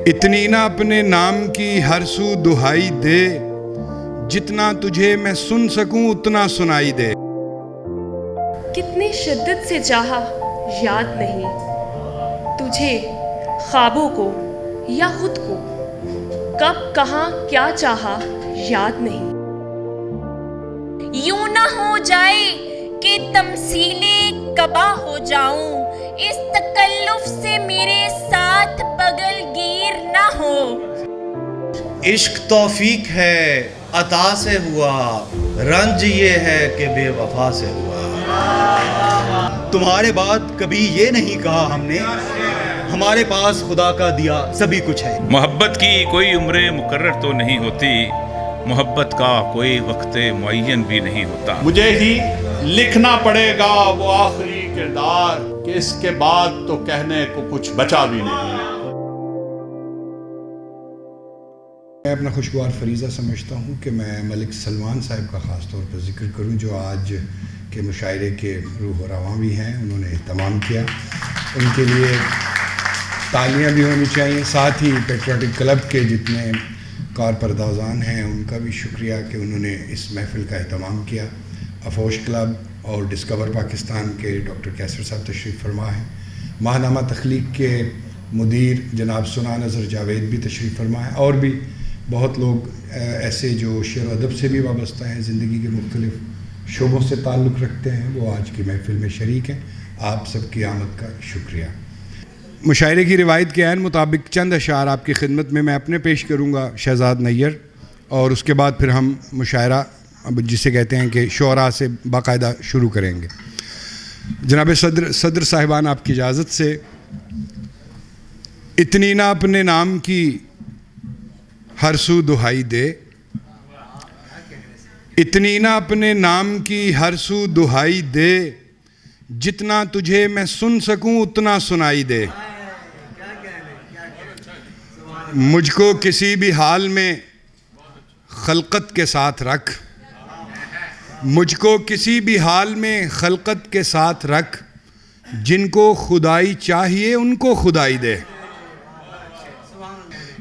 اتنی نہ اپنے نام کی ہر سو دہائی دے، جتنا تجھے میں سن سکوں اتنا سنائی دے۔ کتنی شدت سے چاہا یاد نہیں، تجھے خوابوں کو یا خود کو، کب کہاں کیا چاہا یاد نہیں۔ یوں نہ ہو جائے کہ تمثیلِ کعبہ ہو جاؤں، اس تکلف سے میرے ساتھ بغل گیر نہ ہو۔ عشق توفیق ہے عطا سے ہوا، رنج یہ ہے کہ بے وفا سے ہوا۔ تمہارے بعد کبھی یہ نہیں کہا ہم نے، ہمارے پاس خدا کا دیا سبھی کچھ ہے۔ محبت کی کوئی عمر مقرر تو نہیں ہوتی، محبت کا کوئی وقت معین بھی نہیں ہوتا۔ مجھے ہی لکھنا پڑے گا وہ آخری کردار، کہ اس کے بعد تو کہنے کو کچھ بچا بھی نہیں۔ میں اپنا خوشگوار فریضہ سمجھتا ہوں کہ میں ملک سلمان صاحب کا خاص طور پر ذکر کروں، جو آج کے مشاعرے کے روح و رواں بھی ہیں، انہوں نے اہتمام کیا، ان کے لیے تالیاں بھی ہونی چاہیے۔ ساتھ ہی پیٹریوٹک کلب کے جتنے کارپردازان ہیں ان کا بھی شکریہ کہ انہوں نے اس محفل کا اہتمام کیا۔ افوش کلب اور ڈسکور پاکستان کے ڈاکٹر کیسر صاحب تشریف فرما ہیں۔ ماہنامہ تخلیق کے مدیر جناب سنا نظر جاوید بھی تشریف فرما ہیں، اور بھی بہت لوگ ایسے جو شعر و ادب سے بھی وابستہ ہیں، زندگی کے مختلف شعبوں سے تعلق رکھتے ہیں، وہ آج کی محفل میں شریک ہیں۔ آپ سب کی آمد کا شکریہ۔ مشاعرے کی روایت کے عین مطابق چند اشعار آپ کی خدمت میں اپنے پیش کروں گا شہزاد نیّر، اور اس کے بعد پھر ہم مشاعرہ جسے کہتے ہیں کہ شعراء سے باقاعدہ شروع کریں گے۔ جناب صدر صاحبان آپ کی اجازت سے، اتنی نہ اپنے نام کی ہر سو دہائی دے، اتنی نہ اپنے نام کی ہر سو دہائی دے، جتنا تجھے میں سن سکوں اتنا سنائی دے۔ مجھ کو کسی بھی حال میں خلقت کے ساتھ رکھ، مجھ کو کسی بھی حال میں خلقت کے ساتھ رکھ، جن کو خدائی چاہیے ان کو خدائی دے۔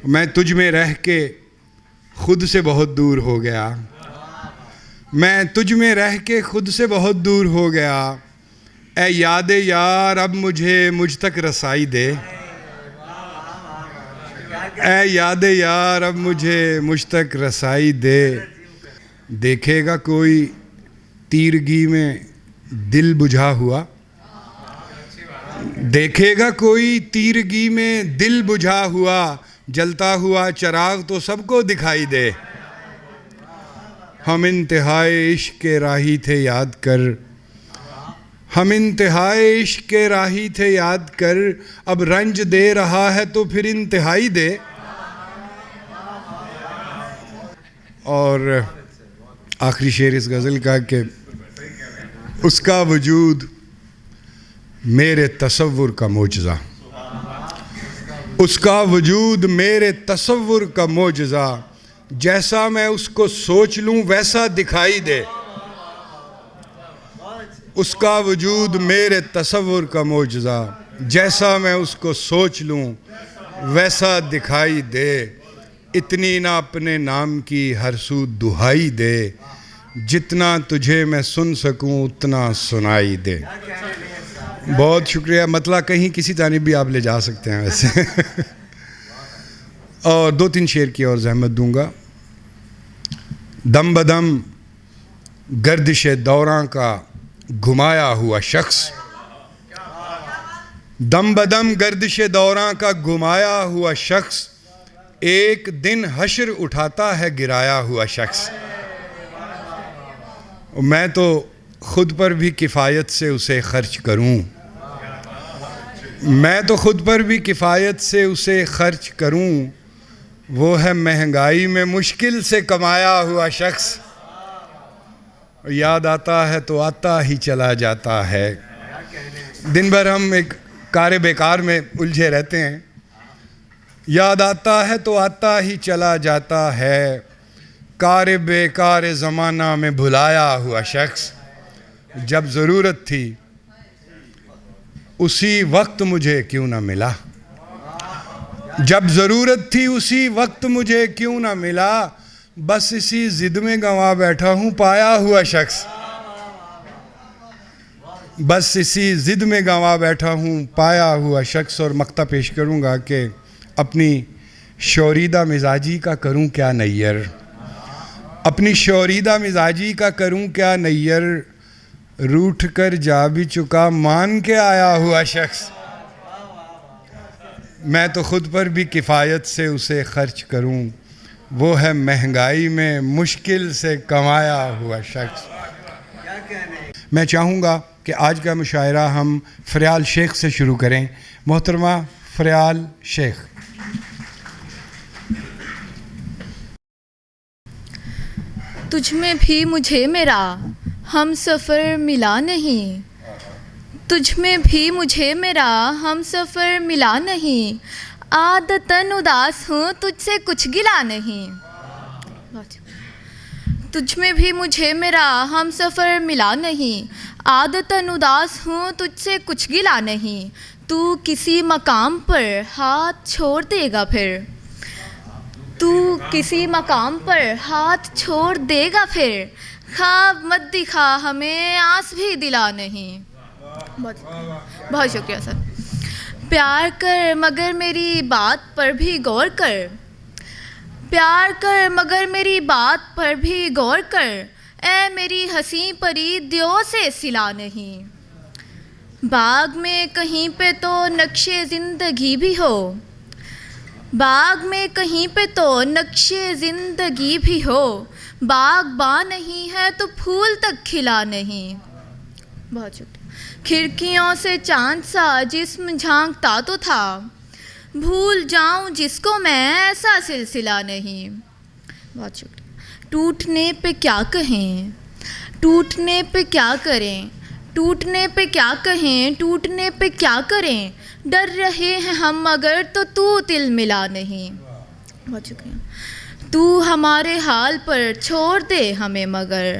میں تجھ میں رہ کے خود سے بہت دور ہو گیا، میں تجھ میں رہ کے خود سے بہت دور ہو گیا، اے یاد یار اب مجھے مجھ تک رسائی دے، اے یاد یار اب مجھے مجھ تک رسائی دے۔ دیکھے گا کوئی تیرگی میں دل بجھا ہوا، دیکھے گا کوئی تیرگی میں دل بجھا ہوا، جلتا ہوا چراغ تو سب کو دکھائی دے۔ ہم انتہائے عشق کے راہی تھے یاد کر، ہم انتہائے عشق کے راہی تھے یاد کر، اب رنج دے رہا ہے تو پھر انتہائی دے۔ اور آخری شعر اس غزل کا کہ اس کا وجود میرے تصور کا معجزہ، اس کا وجود میرے تصور کا معجزہ، جیسا میں اس کو سوچ لوں ویسا دکھائی دے۔ اس کا وجود میرے تصور کا معجزہ، جیسا میں اس کو سوچ لوں ویسا دکھائی دے۔ اتنی نہ اپنے نام کی ہر سو دہائی دے، جتنا تجھے میں سن سکوں اتنا سنائی دے۔ بہت شکریہ۔ مطلع کہیں کسی جانب بھی آپ لے جا سکتے ہیں ویسے۔ اور دو تین شعر کی اور زحمت دوں گا۔ دم بدم گردش دوراں کا گھمایا ہوا شخص، دم بدم گردش دوراں کا گھمایا ہوا شخص، ایک دن حشر اٹھاتا ہے گرایا ہوا شخص۔ میں تو خود پر بھی کفایت سے اسے خرچ کروں، میں تو خود پر بھی کفایت سے اسے خرچ کروں، وہ ہے مہنگائی میں مشکل سے کمایا ہوا شخص، یاد آتا ہے تو آتا ہی چلا جاتا ہے۔ دن بھر ہم ایک کار بیکار میں الجھے رہتے ہیں، یاد آتا ہے تو آتا ہی چلا جاتا ہے، کار بیکار زمانہ میں بھلایا ہوا شخص، جب ضرورت تھی اسی وقت مجھے کیوں نہ ملا، جب ضرورت تھی اسی وقت مجھے کیوں نہ ملا، بس اسی ضد میں گنوا بیٹھا ہوں پایا ہوا شخص، بس اسی ضد میں گنوا بیٹھا ہوں پایا ہوا شخص۔ اور مقطع پیش کروں گا کہ اپنی شوریدہ مزاجی کا کروں کیا نیر، اپنی شوریدہ مزاجی کا کروں کیا نیر، روٹھ کر جا بھی چکا مان کے آیا ہوا شخص، میں تو خود پر بھی کفایت سے اسے خرچ کروں، وہ ہے مہنگائی میں مشکل سے کمایا ہوا شخص۔ میں چاہوں گا کہ آج کا مشاعرہ ہم فریال شیخ سے شروع کریں۔ محترمہ فریال شیخ۔ تجھ میں بھی مجھے میرا ہم سفر ملا نہیں، تجھ میں بھی مجھے میرا ہم سفر ملا نہیں، عادتاً اداس ہوں تجھ سے کچھ گلا نہیں، تجھ میں بھی مجھے میرا ہم سفر ملا نہیں، عادتاً اداس ہوں تجھ سے کچھ گلا نہیں، تو کسی مقام پر ہاتھ چھوڑ دے گا پھر، تو کسی مقام پر ہاتھ چھوڑ دے گا پھر، خواب مت دکھا ہمیں آس بھی دلا نہیں۔ بہت شکریہ سر۔ پیار کر مگر میری بات پر بھی غور کر، پیار کر مگر میری بات پر بھی غور کر، اے میری حسین پری دیو سے سلا نہیں، باغ میں کہیں پہ تو نقش زندگی بھی ہو، باغ میں کہیں پہ تو نقش زندگی بھی ہو، باغباں نہیں ہے تو پھول تک کھلا نہیں۔ بہت شکریہ۔ کھڑکیوں سے چاند سا جسم جھانکتا تو تھا، بھول جاؤں جس کو میں ایسا سلسلہ نہیں۔ بہت شکریہ۔ ٹوٹنے پہ کیا کہیں، ٹوٹنے پہ کیا کریں، ٹوٹنے پہ کیا کہیں، ٹوٹنے پہ کیا کریں، ڈر رہے ہیں ہم مگر تو تل ملا نہیں۔ بہت شکریہ۔ تو ہمارے حال پر چھوڑ دے ہمیں مگر،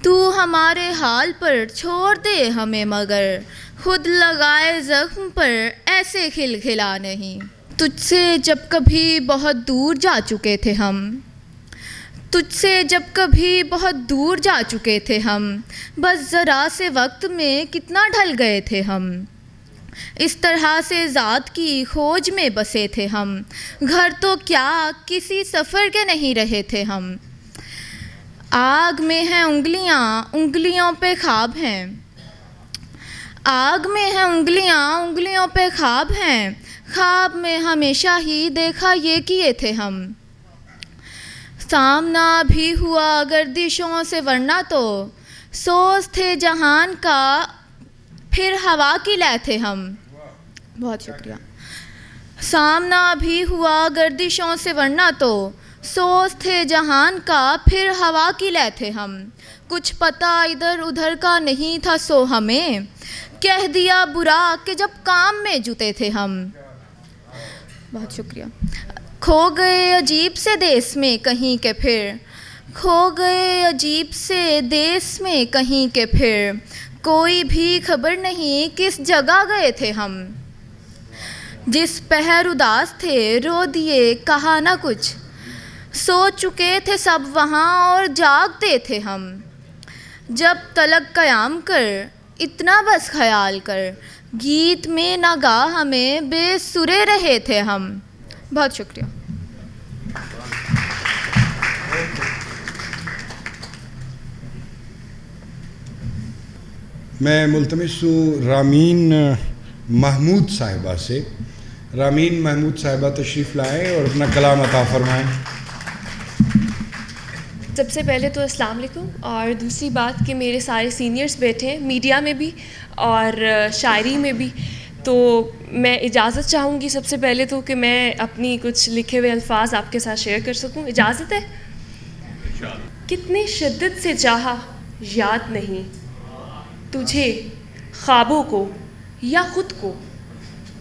تو ہمارے حال پر چھوڑ دے ہمیں مگر، خود لگائے زخم پر ایسے کھلکھلا نہیں۔ تجھ سے جب کبھی بہت دور جا چکے تھے ہم، تجھ سے جب کبھی بہت دور جا چکے تھے ہم، بس ذرا سے وقت میں کتنا ڈھل گئے تھے ہم، اس طرح سے ذات کی کھوج میں بسے تھے ہم، گھر تو کیا کسی سفر کے نہیں رہے تھے ہم، آگ میں ہیں انگلیاں انگلیوں پہ خواب ہیں، آگ میں ہیں انگلیاں انگلیوں پہ خواب ہیں، خواب میں ہمیشہ ہی دیکھا یہ کیے تھے ہم، سامنا بھی ہوا گردشوں سے ورنہ تو سوز تھے جہان کا پھر ہوا کی لے تھے ہم۔ بہت شکریہ۔ سامنا بھی ہوا گردشوں سے ورنہ تو سوز تھے جہان کا پھر ہوا کی لے تھے ہم، کچھ پتہ ادھر ادھر کا نہیں تھا سو ہمیں کہہ دیا برا کہ جب کام میں جتے تھے ہم۔ بہت شکریہ۔ کھو گئے عجیب سے دیس میں کہیں کہ پھر، کھو گئے عجیب سے دیس میں کہیں کہ پھر، کوئی بھی خبر نہیں کس جگہ گئے تھے ہم، جس پہر اداس تھے رو دیے کہا نہ کچھ، سو چکے تھے سب وہاں اور جاگتے تھے ہم، جب تلک قیام کر اتنا بس خیال کر، گیت میں نہ گا ہمیں بے سرے رہے تھے ہم۔ بہت شکریہ۔ میں ملتمس ہوں رامین محمود صاحبہ سے، رامین محمود صاحبہ تشریف لائیں اور اپنا کلام عطا فرمائیں۔ سب سے پہلے تو السلام علیکم، اور دوسری بات کہ میرے سارے سینئرز بیٹھے ہیں میڈیا میں بھی اور شاعری میں بھی، تو میں اجازت چاہوں گی سب سے پہلے تو کہ میں اپنی کچھ لکھے ہوئے الفاظ آپ کے ساتھ شیئر کر سکوں، اجازت ہے؟ کتنی شدت سے چاہا یاد نہیں تجھے خوابوں کو یا خود کو،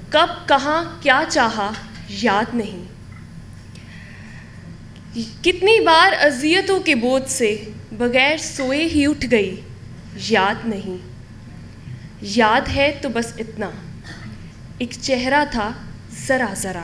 کب کہاں کیا چاہا یاد نہیں، کتنی بار اذیتوں کے بوجھ سے بغیر سوئے ہی اٹھ گئی یاد نہیں، یاد ہے تو بس اتنا ایک چہرہ تھا ذرا ذرا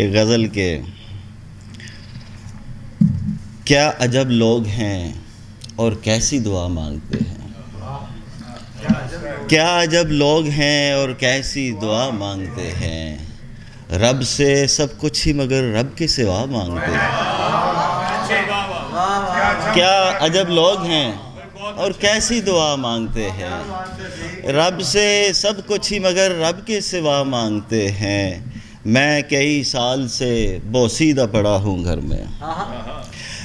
ایک غزل کے کیا عجب لوگ ہیں اور کیسی دعا مانگتے ہیں، کیا عجب لوگ ہیں اور کیسی دعا مانگتے ہیں، رب سے سب کچھ ہی مگر رب کے سوا مانگتے ہیں۔ کیا عجب لوگ ہیں اور کیسی دعا مانگتے ہیں، رب سے سب کچھ ہی مگر رب کے سوا مانگتے ہیں۔ میں کئی سال سے بوسیدہ پڑا ہوں گھر میں،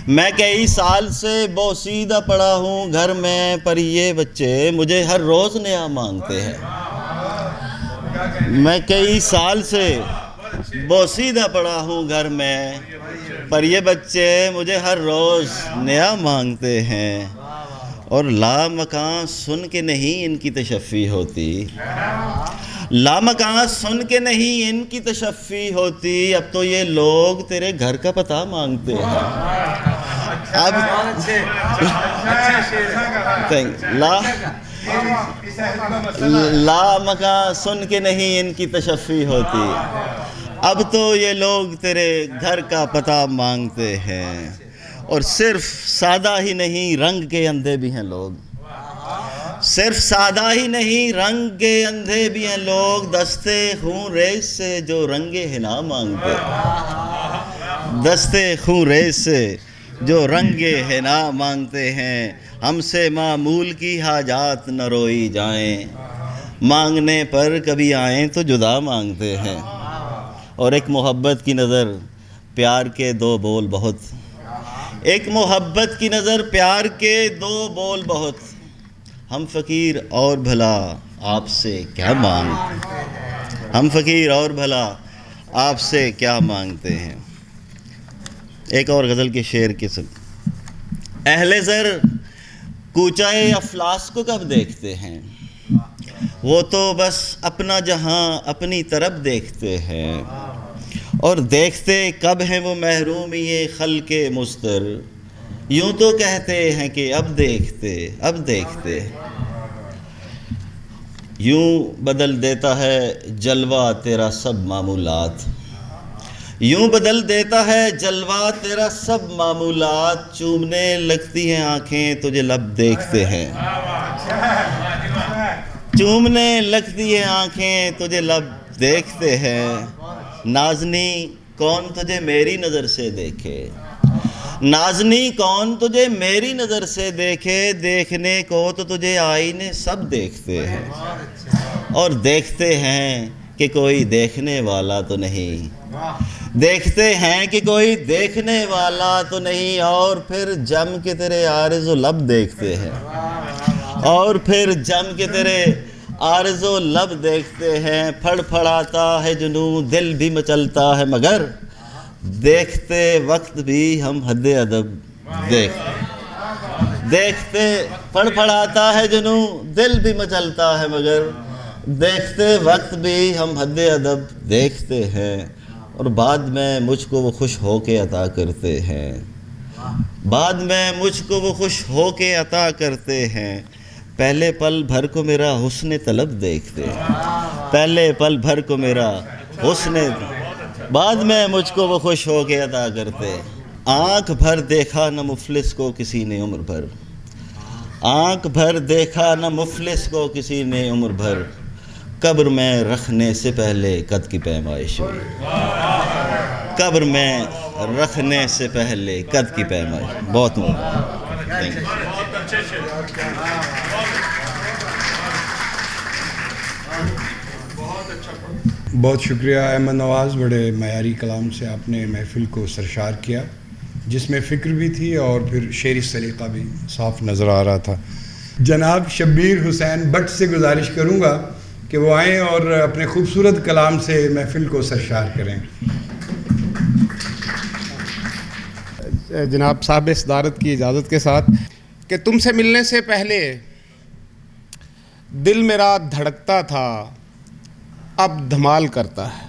میں کئی سال سے بوسیدہ پڑا ہوں گھر میں، پر یہ بچے مجھے ہر روز نیا مانگتے ہیں۔ میں کئی سال سے بوسیدہ پڑا ہوں گھر میں، پر یہ بچے مجھے ہر روز نیا مانگتے ہیں، اور لامکاں سن کے نہیں ان کی تشفی ہوتی، لامکاں سن کے نہیں ان کی تشفی ہوتی، اب تو یہ لوگ تیرے گھر کا پتہ مانگتے ہیں۔ اب لامکاں سن کے نہیں ان کی تشفی ہوتی، اب تو یہ لوگ تیرے گھر کا پتہ مانگتے ہیں، اور صرف سادہ ہی نہیں رنگ کے اندھے بھی ہیں لوگ، صرف سادہ ہی نہیں رنگ کے اندھے بھی ہیں لوگ، دستے خون ریز سے جو رنگ حنا مانگتے ہیں، دستے خون ریز سے جو رنگ حنا مانگتے ہیں، ہم سے معمول کی حاجات نہ روئی جائیں، مانگنے پر کبھی آئیں تو جدا مانگتے ہیں۔ اور ایک محبت کی نظر پیار کے دو بول بہت، ایک محبت کی نظر پیار کے دو بول بہت، ہم فقیر اور بھلا آپ سے کیا مانگتے ہیں، ہم فقیر اور بھلا آپ سے کیا مانگتے ہیں۔ ایک اور غزل کے شعر کے سن، اہل زر کوچائے افلاس کو کب دیکھتے ہیں، وہ تو بس اپنا جہاں اپنی طرف دیکھتے ہیں، اور دیکھتے کب ہیں وہ محرومی خلق مستر، یوں تو کہتے ہیں کہ اب دیکھتے اب دیکھتے، یوں بدل دیتا ہے جلوہ تیرا سب معمولات، یوں بدل دیتا ہے جلوہ تیرا سب معمولات، چومنے لگتی ہیں آنکھیں تجھے لب دیکھتے ہیں، چومنے لگتی ہیں آنکھیں تجھے لب دیکھتے ہیں، نازنی کون تجھے میری نظر سے دیکھے، نازنی کون تجھے میری نظر سے دیکھے، دیکھنے کو تو تجھے آئینے سب دیکھتے ہیں، اور دیکھتے ہیں کہ کوئی دیکھنے والا تو نہیں، دیکھتے ہیں کہ کوئی دیکھنے والا تو نہیں، اور پھر جم کے تیرے عارض و لب دیکھتے ہیں، اور پھر جم کے تیرے عارض و لب دیکھتے ہیں، پھڑ پھڑاتا ہے جنوں دل بھی مچلتا ہے، مگر دیکھتے وقت بھی ہم حد ادب دیکھتے ہیں، دیکھتے پھڑ پھڑاتا ہے جنوں دل بھی مچلتا ہے، مگر دیکھتے وقت بھی ہم حد ادب دیکھتے ہیں، اور بعد میں مجھ کو وہ خوش ہو کے عطا کرتے ہیں، بعد میں مجھ کو وہ خوش ہو کے عطا کرتے ہیں، پہلے پل بھر کو میرا حسن طلب دیکھتے ہیں، پہلے پل بھر کو میرا حسن، بعد میں مجھ کو وہ خوش ہو کے عطا کرتے، آنکھ بھر دیکھا نہ مفلس کو کسی نے عمر بھر، آنکھ بھر دیکھا نہ مفلس کو کسی نے عمر بھر، قبر میں رکھنے سے پہلے قد کی پیمائش ہوئی، قبر میں رکھنے سے پہلے قد کی پیمائش، بہت بہت شکریہ احمد نواز، بڑے معیاری کلام سے آپ نے محفل کو سرشار کیا، جس میں فکر بھی تھی اور پھر شعری سلیقہ بھی صاف نظر آ رہا تھا۔ جناب شبیر حسین بٹ سے گزارش کروں گا کہ وہ آئیں اور اپنے خوبصورت کلام سے محفل کو سرشار کریں۔ جناب صاحب صدارت کی اجازت کے ساتھ کہ تم سے ملنے سے پہلے دل میرا دھڑکتا تھا، اب دھمال کرتا ہے،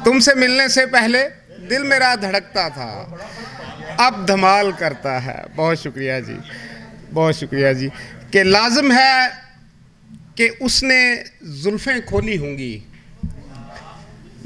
تم سے ملنے سے پہلے دل میرا دھڑکتا تھا، اب دھمال کرتا ہے۔ بہت شکریہ جی، بہت شکریہ جی۔ کہ لازم ہے کہ اس نے زلفیں کھولی ہوں گی،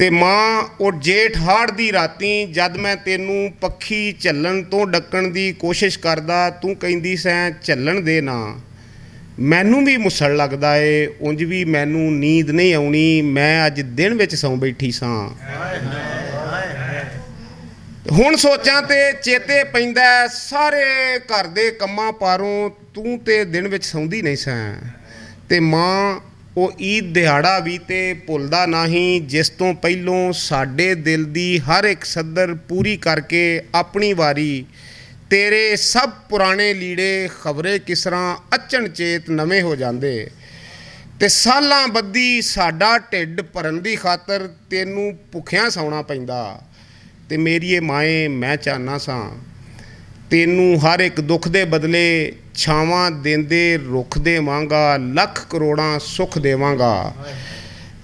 ਤੇ ਮਾਂ ਉਹ ਜੇਠ ਹਾੜ ਦੀ ਰਾਤੀ ਜਦ ਮੈਂ ਤੈਨੂੰ ਪੱਖੀ ਝੱਲਣ ਤੋਂ ਡੱਕਣ ਦੀ ਕੋਸ਼ਿਸ਼ ਕਰਦਾ, ਤੂੰ ਕਹਿੰਦੀ ਸੈਂ ਝੱਲਣ ਦੇ ਨਾ। ਮੈਨੂੰ ਵੀ ਮੁਸਲ ਲੱਗਦਾ ਏ, ਉਂਝ ਵੀ ਮੈਨੂੰ ਨੀਂਦ ਨਹੀਂ ਆਉਣੀ, ਮੈਂ ਅੱਜ ਦਿਨ ਵਿੱਚ ਸੌਂ ਬੈਠੀ ਸਾਂ। ਹੁਣ ਸੋਚਾਂ ਤੇ ਚੇਤੇ ਪੈਂਦਾ ਸਾਰੇ ਘਰ ਦੇ ਕੰਮਾਂ ਪਾਰੋਂ ਤੂੰ ਤੇ ਦਿਨ ਵਿੱਚ ਸੌਂਦੀ ਨਹੀਂ ਸੈਂ। ਤੇ ਮਾਂ ਉਹ ਈਦ ਦਿਹਾੜਾ ਵੀ ਤੇ ਭੁੱਲਦਾ ਨਹੀਂ, ਜਿਸ ਤੋਂ ਪਹਿਲੋਂ ਸਾਡੇ ਦਿਲ ਦੀ ਹਰ ਇੱਕ ਸੱਦਰ ਪੂਰੀ ਕਰਕੇ ਆਪਣੀ ਵਾਰੀ ਤੇਰੇ ਸਭ ਪੁਰਾਣੇ ਲੀੜੇ ਖਬਰੇ ਕਿਸ ਤਰ੍ਹਾਂ ਅਚਨਚੇਤ ਨਵੇਂ ਹੋ ਜਾਂਦੇ। ਤੇ ਸਾਲਾਂ ਬੱਧੀ ਸਾਡਾ ਢਿੱਡ ਭਰਨ ਦੀ ਖਾਤਰ ਤੈਨੂੰ ਭੁੱਖਿਆਂ ਸੌਣਾ ਪੈਂਦਾ। ਤੇ ਮੇਰੀਏ ਮਾਏ ਮੈਂ ਚਾਹੁੰਦਾ ਸਾਂ ਤੈਨੂੰ ਹਰ ਇੱਕ ਦੁੱਖ ਦੇ ਬਦਲੇ ਛਾਵਾਂ ਦਿੰਦੇ ਰੁੱਖ ਦੇਵਾਂਗਾ, ਲੱਖ ਕਰੋੜਾਂ ਸੁੱਖ ਦੇਵਾਂਗਾ।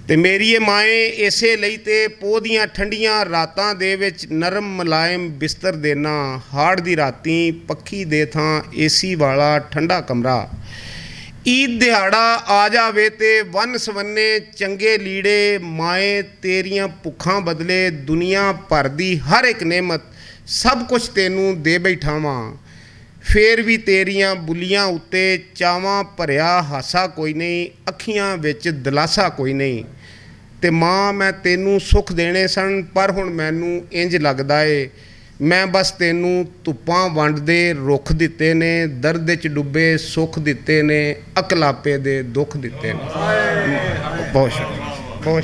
ਤੇ ਮੇਰੀਏ ਮਾਏ ਇਸੇ ਲਈ ਤੇ ਪੋਹ ਦੀਆਂ ਠੰਡੀਆਂ ਰਾਤਾਂ ਦੇ ਵਿੱਚ ਨਰਮ ਮੁਲਾਇਮ ਬਿਸਤਰ ਦੇਣਾ, ਹਾੜ ਦੀ ਰਾਤੀ ਪੱਖੀ ਦੇ ਥਾਂ ਏਸੀ ਵਾਲਾ ਠੰਡਾ ਕਮਰਾ। ਈਦ ਦਿਹਾੜਾ ਆ ਜਾਵੇ ਤੇ ਵੰਨ ਸਵੰਨੇ ਚੰਗੇ ਲੀੜੇ, ਮਾਏ ਤੇਰੀਆਂ ਭੁੱਖਾਂ ਬਦਲੇ ਦੁਨੀਆ ਭਰ ਦੀ ਹਰ ਇੱਕ ਨੇਮਤ ਸਭ ਕੁਝ ਤੈਨੂੰ ਦੇ ਬੈਠਾ ਵਾਂ। ਫੇਰ ਵੀ ਤੇਰੀਆਂ ਬੁੱਲੀਆਂ ਉੱਤੇ ਚਾਵਾਂ ਭਰਿਆ ਹਾਸਾ ਕੋਈ ਨਹੀਂ, ਅੱਖੀਆਂ ਵਿੱਚ ਦਿਲਾਸਾ ਕੋਈ ਨਹੀਂ। ਤੇ ਮਾਂ ਮੈਂ ਤੈਨੂੰ ਸੁੱਖ ਦੇਣੇ ਸਨ, ਪਰ ਹੁਣ ਮੈਨੂੰ ਇੰਜ ਲੱਗਦਾ ਏ ਮੈਂ ਬਸ ਤੈਨੂੰ ਧੁੱਪਾਂ ਵੰਡਦੇ ਰੁੱਖ ਦਿੱਤੇ ਨੇ, ਦਰਦ 'ਚ ਡੁੱਬੇ ਸੁੱਖ ਦਿੱਤੇ ਨੇ, ਅਕਲਾਪੇ ਦੇ ਦੁੱਖ ਦਿੱਤੇ ਨੇ। ਬਹੁਤ ਸ਼ੁਕਰੀਆ, ਬਹੁਤ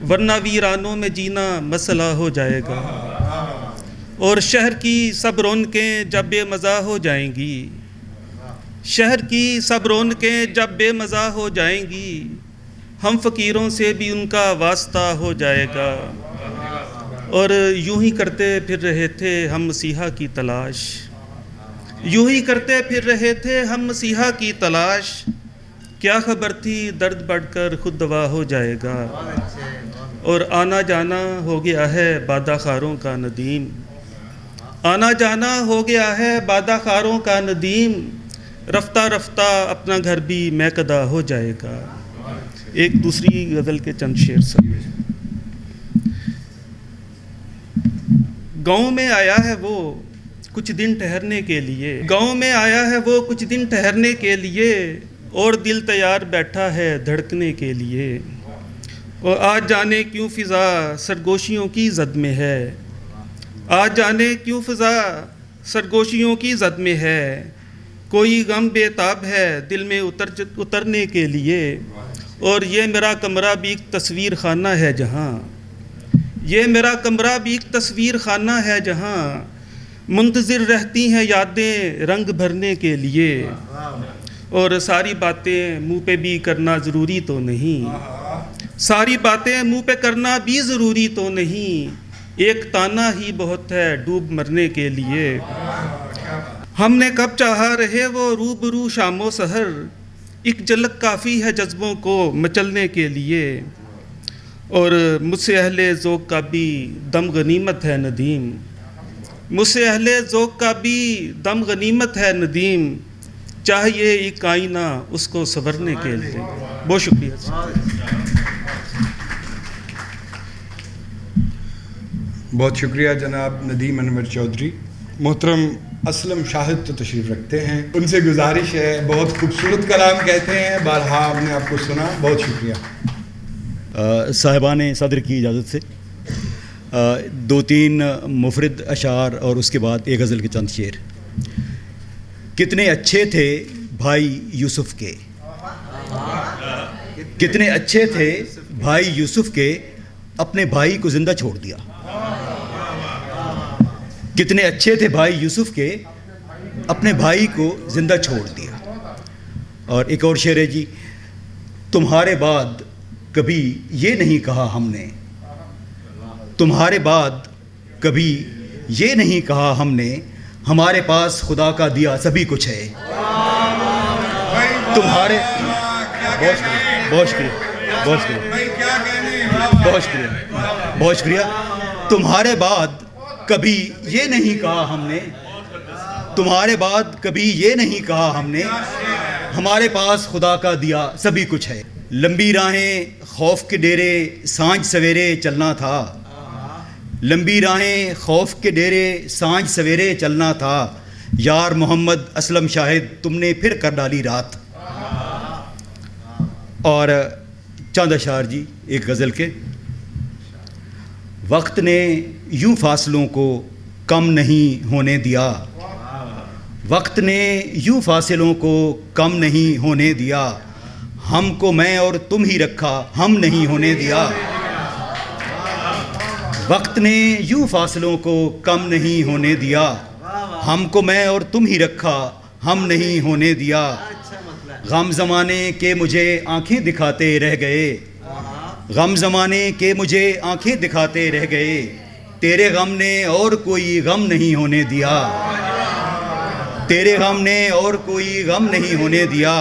ورنہ ویرانوں میں جینا مسئلہ ہو جائے گا، اور شہر کی سب رونقیں جب بے مزہ ہو جائیں گی، شہر کی سب رونقیں جب بے مزہ ہو جائیں گی، ہم فقیروں سے بھی ان کا واسطہ ہو جائے گا۔ اور یوں ہی کرتے پھر رہے تھے ہم مسیحا کی تلاش، یوں ہی کرتے پھر رہے تھے ہم مسیحا کی تلاش، کیا خبر تھی درد بڑھ کر خود دوا ہو جائے گا۔ اور آنا جانا ہو گیا ہے بادہ خاروں کا ندیم، آنا جانا ہو گیا ہے بادہ خاروں کا ندیم، رفتہ رفتہ اپنا گھر بھی میکدہ ہو جائے گا۔ ایک دوسری غزل کے چند شعر سب۔ گاؤں میں آیا ہے وہ کچھ دن ٹھہرنے کے لیے، گاؤں میں آیا ہے وہ کچھ دن ٹھہرنے کے لیے، اور دل تیار بیٹھا ہے دھڑکنے کے لیے، اور آج جانے کیوں فضا سرگوشیوں کی زد میں ہے، آج جانے کیوں فضا سرگوشیوں کی زد میں ہے، کوئی غم بے تاب ہے دل میں اترنے کے لیے، اور یہ میرا کمرہ بھی ایک تصویر خانہ ہے جہاں، یہ میرا کمرہ بھی ایک تصویر خانہ ہے جہاں، منتظر رہتی ہیں یادیں رنگ بھرنے کے لیے، اور ساری باتیں منہ پہ بھی کرنا ضروری تو نہیں، ساری باتیں منہ پہ کرنا بھی ضروری تو نہیں، ایک تانا ہی بہت ہے ڈوب مرنے کے لیے، ہم نے کب چاہا رہے وہ روبرو شام و سحر، ایک جھلک کافی ہے جذبوں کو مچلنے کے لیے، اور مجھ سے اہل ذوق کا بھی دم غنیمت ہے ندیم، مجھ سے اہل ذوق کا بھی دم غنیمت ہے ندیم، چاہیے ایک آئینہ اس کو سنورنے کے لیے۔ بہت شکریہ۔ بہت شکریہ جناب ندیم انور چودھری۔ محترم اسلم شاہد تو تشریف رکھتے ہیں، ان سے گزارش ہے، بہت خوبصورت کلام کہتے ہیں، بارہا ہم نے آپ کو سنا، بہت شکریہ۔ صاحبان صدر کی اجازت سے دو تین مفرد اشعار اور اس کے بعد ایک غزل کے چند شعر۔ کتنے اچھے تھے بھائی یوسف کے، کتنے اچھے تھے بھائی یوسف کے، اپنے بھائی کو زندہ چھوڑ دیا، کتنے اچھے تھے بھائی یوسف کے، اپنے بھائی کو زندہ چھوڑ دیا۔ اور ایک اور شعر ہے جی، تمہارے بعد کبھی یہ نہیں کہا ہم نے، تمہارے بعد کبھی یہ نہیں کہا ہم نے، ہمارے پاس خدا کا دیا سبھی کچھ ہے۔ تمہارے بہت شکریہ، بہت شکریہ، بہت شکریہ، بہت شکریہ۔ تمہارے بعد کبھی یہ نہیں کہا ہم نے، تمہارے بعد کبھی یہ نہیں کہا ہم نے، ہمارے پاس خدا کا دیا سبھی کچھ ہے۔ لمبی راہیں خوف کے ڈیرے سانجھ سویرے چلنا تھا، لمبی راہیں خوف کے ڈیرے سانجھ سویرے چلنا تھا، یار محمد اسلم شاہد تم نے پھر کر ڈالی رات۔ اور چند اشعار جی ایک غزل کے۔ وقت نے یوں فاصلوں کو کم نہیں ہونے دیا، وقت نے یوں فاصلوں کو کم نہیں ہونے دیا، ہم کو میں اور تم ہی رکھا ہم نہیں ہونے دیا، وقت نے یوں فاصلوں کو کم نہیں ہونے دیا، ہم کو میں اور تم ہی رکھا ہم نہیں ہونے دیا، غم زمانے کے مجھے آنکھیں دکھاتے رہ گئے، غم زمانے کے مجھے آنکھیں دکھاتے رہ گئے، تیرے غم نے اور کوئی غم نہیں ہونے دیا، تیرے غم نے اور کوئی غم نہیں ہونے دیا،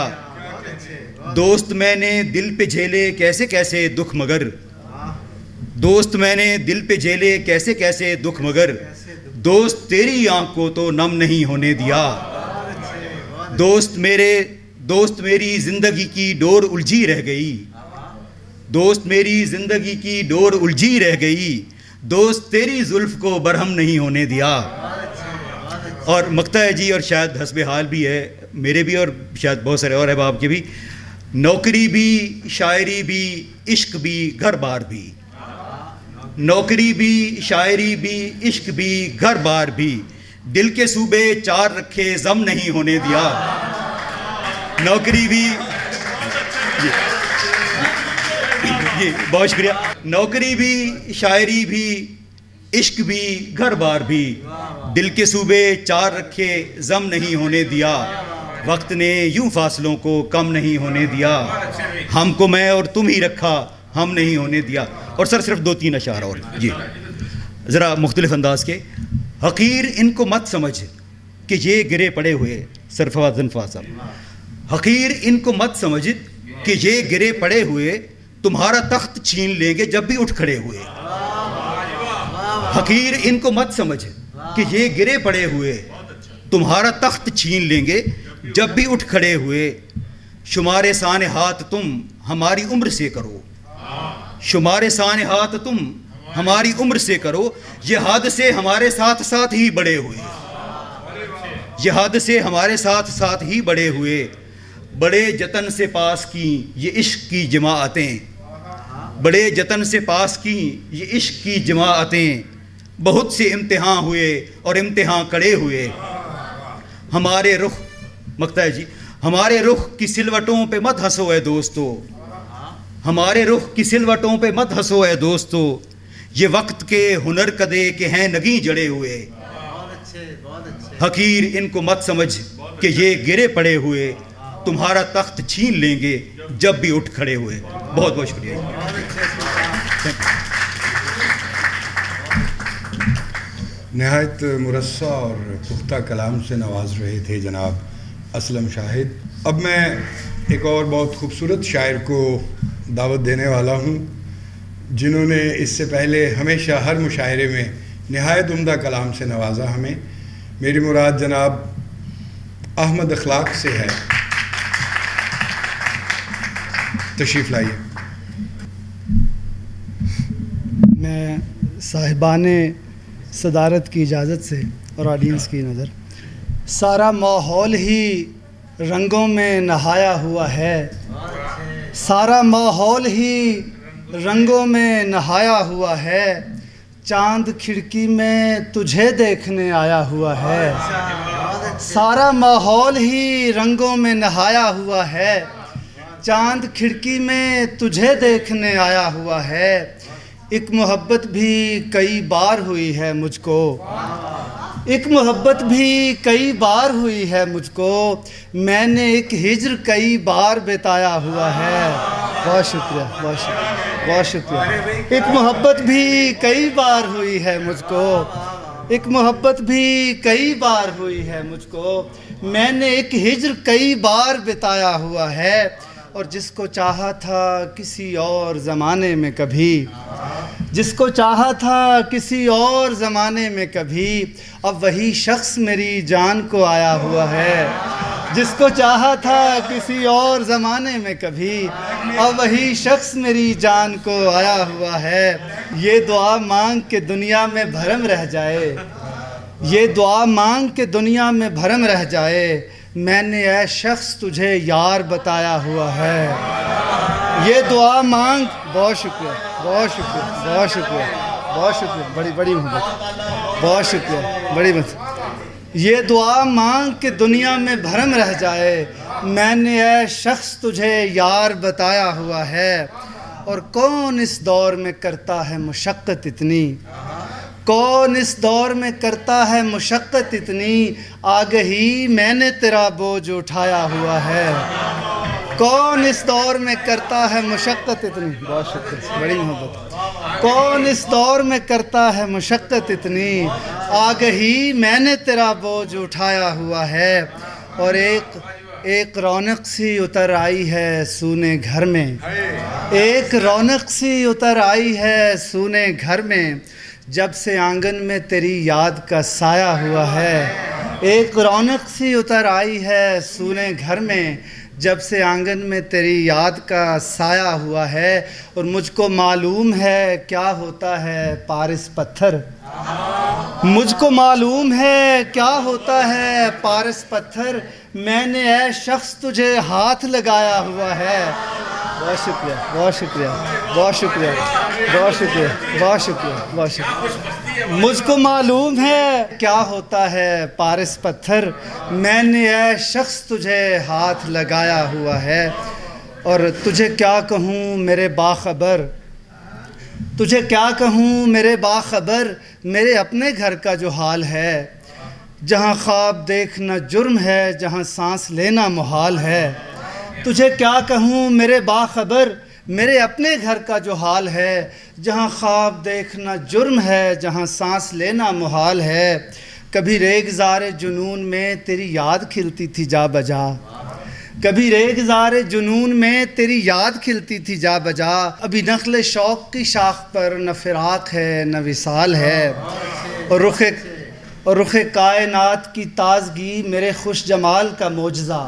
دوست میں نے دل پہ جھیلے کیسے کیسے دکھ مگر، دوست میں نے دل پہ جھیلے کیسے کیسے دکھ مگر، دوست تیری آنکھ کو تو نم نہیں ہونے دیا، دوست میری زندگی کی ڈور الجھی رہ گئی، دوست میری زندگی کی ڈور الجھی رہ گئی، دوست تیری زلف کو برہم نہیں ہونے دیا۔ اور مقطع ہے جی، اور شاید حسب حال بھی ہے میرے بھی اور شاید بہت سارے اور احباب کے بھی، نوکری بھی شاعری بھی عشق بھی گھر بار بھی، نوکری بھی شاعری بھی عشق بھی گھر بار بھی، دل کے صوبے چار رکھے ضم نہیں ہونے دیا، نوکری بھی جی بہت شکریہ. نوکری بھی، شاعری بھی، عشق بھی، گھر بار بھی، دل کے صوبے چار رکھے ضم نہیں ہونے دیا، وقت نے یوں فاصلوں کو کم نہیں ہونے دیا، ہم کو میں اور تم ہی رکھا ہم نہیں ہونے دیا. اور سر صرف 2-3 اشعار اور جی ذرا مختلف انداز کے. حقیر ان کو مت سمجھ کہ یہ گرے پڑے ہوئے، سر فواد زنفاس صاحب. حقیر ان کو مت سمجھ کہ یہ گرے پڑے ہوئے تمہارا تخت چھین لیں گے جب بھی اٹھ کھڑے ہوئے. حقیر ان کو مت سمجھ کہ یہ گرے پڑے ہوئے تمہارا تخت چھین لیں گے جب بھی اٹھ کھڑے ہوئے. شمار سانحات تم ہماری عمر سے کرو، شمار سانحات تم ہماری عمر سے کرو، یہ حادثے ہمارے ساتھ ساتھ ہی بڑے ہوئے، یہ حادثے ہمارے ساتھ ساتھ ہی بڑے ہوئے. بڑے جتن سے پاس کی یہ عشق کی جماعتیں، بڑے جتن سے پاس کی یہ عشق کی جماعتیں، بہت سے امتحان ہوئے اور امتحان کڑے ہوئے. ہمارے رخ مقطع ہے جی، ہمارے رخ کی سلوٹوں پہ مت ہنسو اے دوستو، ہمارے رخ کی سلوٹوں پہ مت ہنسو اے دوستو، یہ وقت کے ہنر کدے کے ہیں نگیں جڑے ہوئے. حقیر ان کو مت سمجھ کہ یہ گرے پڑے ہوئے تمہارا تخت چھین لیں گے جب بھی اٹھ کھڑے ہوئے. بہت بہت شکریہ. نہایت مرصع اور پختہ کلام سے نواز رہے تھے جناب اسلم شاہد. اب میں ایک اور بہت خوبصورت شاعر کو دعوت دینے والا ہوں جنہوں نے اس سے پہلے ہمیشہ ہر مشاعرے میں نہایت عمدہ کلام سے نوازا ہمیں. میری مراد جناب احمد اخلاق سے ہے. تشریف لائیے. میں صاحبان صدارت کی اجازت سے اور آڈینس کی نظر، سارا ماحول ہی رنگوں میں نہایا ہوا ہے، سارا ماحول ہی رنگوں میں نہایا ہوا ہے، چاند کھڑکی میں تجھے دیکھنے آیا ہوا ہے، سارا ماحول ہی رنگوں میں نہایا ہوا ہے، چاند کھڑکی میں تجھے دیکھنے آیا ہوا ہے. ایک محبت بھی کئی بار ہوئی ہے مجھ کو، ایک محبت بھی کئی بار ہوئی ہے مجھ کو، میں نے ایک ہجر کئی بار بتایا ہوا ہے. بہت شکریہ، بہت شکریہ، بہت شکریہ. ایک محبت بھی کئی بار ہوئی ہے مجھ کو، ایک محبت بھی کئی بار ہوئی ہے مجھ کو، میں نے ایک ہجر کئی بار بتایا ہوا ہے. اور جس کو چاہا تھا کسی اور زمانے میں کبھی، جس کو چاہا تھا کسی اور زمانے میں کبھی، اب وہی شخص میری جان کو آیا ہوا ہے. جس کو چاہا تھا کسی اور زمانے میں کبھی، اب وہی شخص میری جان کو آیا ہوا ہے. یہ دعا مانگ کے دنیا میں بھرم رہ جائے، یہ دعا مانگ کے دنیا میں بھرم رہ جائے، میں نے اے شخص تجھے یار بتایا ہوا ہے. یہ دعا مانگ. بہت شکریہ، بہت شکریہ، بہت شکریہ، بہت شکریہ. بڑی بڑی محبت، بہت شکریہ، بڑی محبت. یہ دعا مانگ کہ دنیا میں بھرم رہ جائے، میں نے اے شخص تجھے یار بتایا ہوا ہے. اور کون اس دور میں کرتا ہے مشقت اتنی، کون اس دور میں کرتا ہے مشقت اتنی، آگہی میں نے تیرا بوجھ اٹھایا ہوا ہے. کون اس دور میں کرتا ہے مشقت اتنی. بہت شکریہ، بڑی محبت. کون اس دور میں کرتا ہے مشقت اتنی، آگہی میں نے تیرا بوجھ اٹھایا ہوا ہے. اور ایک رونق سی اتر آئی ہے سونے گھر میں، ایک رونق سی اتر آئی ہے سونے گھر میں، جب سے آنگن میں تیری یاد کا سایہ ہوا ہے. ایک رونق سی اتر آئی ہے سونے گھر میں، جب سے آنگن میں تیری یاد کا سایہ ہوا ہے. اور مجھ کو معلوم ہے کیا ہوتا ہے پارس پتھر، مجھ کو معلوم ہے کیا ہوتا ہے پارس پتھر، میں نے اے شخص تجھے ہاتھ لگایا ہوا ہے. بہت شکریہ، بہت شکریہ، بہت شکریہ، بہت شکریہ، بہت شکریہ، بہت شکریہ. مجھ کو معلوم ہے کیا ہوتا ہے پارس پتھر، میں نے اے شخص تجھے ہاتھ لگایا ہوا ہے. اور تجھے کیا کہوں میرے باخبر، تجھے کیا کہوں میرے باخبر، میرے اپنے گھر کا جو حال ہے، جہاں خواب دیکھنا جرم ہے، جہاں سانس لینا محال ہے۔ تجھے کیا کہوں میرے باخبر، میرے اپنے گھر کا جو حال ہے، جہاں خواب دیکھنا جرم ہے، جہاں سانس لینا محال ہے۔ کبھی ریگزار جنون میں تیری یاد کھلتی تھی جا بجا، کبھی ریگزار جنون میں تیری یاد کھلتی تھی جا بجا۔ ابھی نخل شوق کی شاخ پر نہ فراق ہے نہ وصال ہے، اور رخ کائنات کی تازگی میرے خوش جمال کا معجزہ،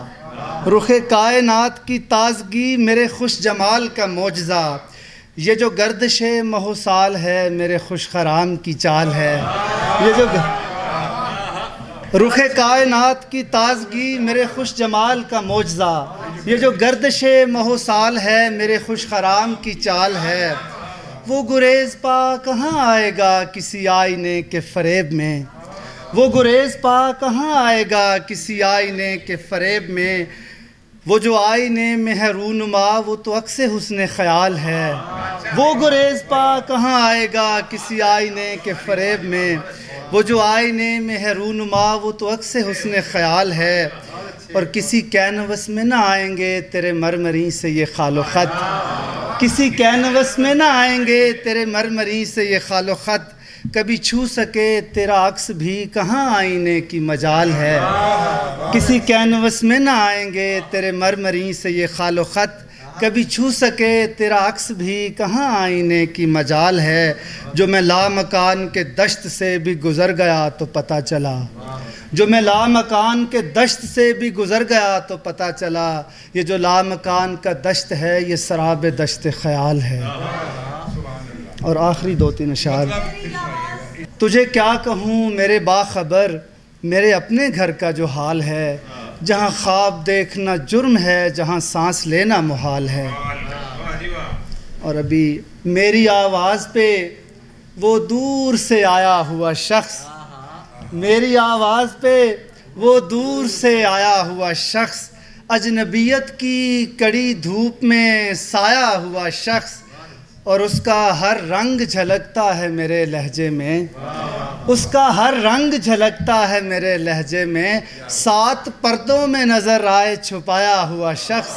رخ کائنات کی تازگی میرے خوش جمال کا معجزہ۔ یہ جو گردش مہو سال ہے میرے خوش خرام کی چال ہے، یہ جو رخ کائنات کی تازگی میرے خوش جمال کا معجزہ، یہ جو گردش مہو سال ہے میرے خوش خرام کی چال ہے۔ وہ گریز پا کہاں آئے گا کسی آئینے کے فریب میں، وہ گریز پا کہاں آئے گا کسی آئینے کے فریب میں۔ وہ جو آئینے میں ہے رونما وہ تو عکس حسن خیال ہے، وہ گریز پا کہاں آئے گا کسی آئینے کے فریب میں۔ وہ جو آئینے میں ہے رونما وہ تو عکس حسن خیال ہے، اور کسی کینوس میں نہ آئیں گے تیرے مرمری سے یہ خال و خط، کسی کینوس میں نہ آئیں گے تیرے مرمری سے یہ خال و خط۔ کبھی چھو سکے تیرا عکس بھی کہاں آئینے کی مجال ہے، کسی کینوس میں نہ آئیں گے تیرے مرمری سے یہ خال و خط۔ کبھی چھو سکے تیرا عکس بھی کہاں آئینے کی مجال ہے۔ جو میں لامکان کے دشت سے بھی گزر گیا تو پتہ چلا، جو میں لامکان کے دشت سے بھی گزر گیا تو پتہ چلا، یہ جو لامکان کا دشت ہے یہ سراب دشت خیال ہے۔ اور آخری 2-3 اشعار۔ تجھے کیا کہوں میرے باخبر، میرے اپنے گھر کا جو حال ہے، جہاں خواب دیکھنا جرم ہے، جہاں سانس لینا محال ہے۔ اور ابھی میری آواز پہ وہ دور سے آیا ہوا شخص، میری آواز پہ وہ دور سے آیا ہوا شخص، اجنبیت کی کڑی دھوپ میں سایہ ہوا شخص، اور اس کا ہر رنگ جھلکتا ہے میرے لہجے میں، اس کا ہر رنگ جھلکتا ہے میرے لہجے میں۔ 7 پردوں میں نظر آئے چھپایا ہوا شخص،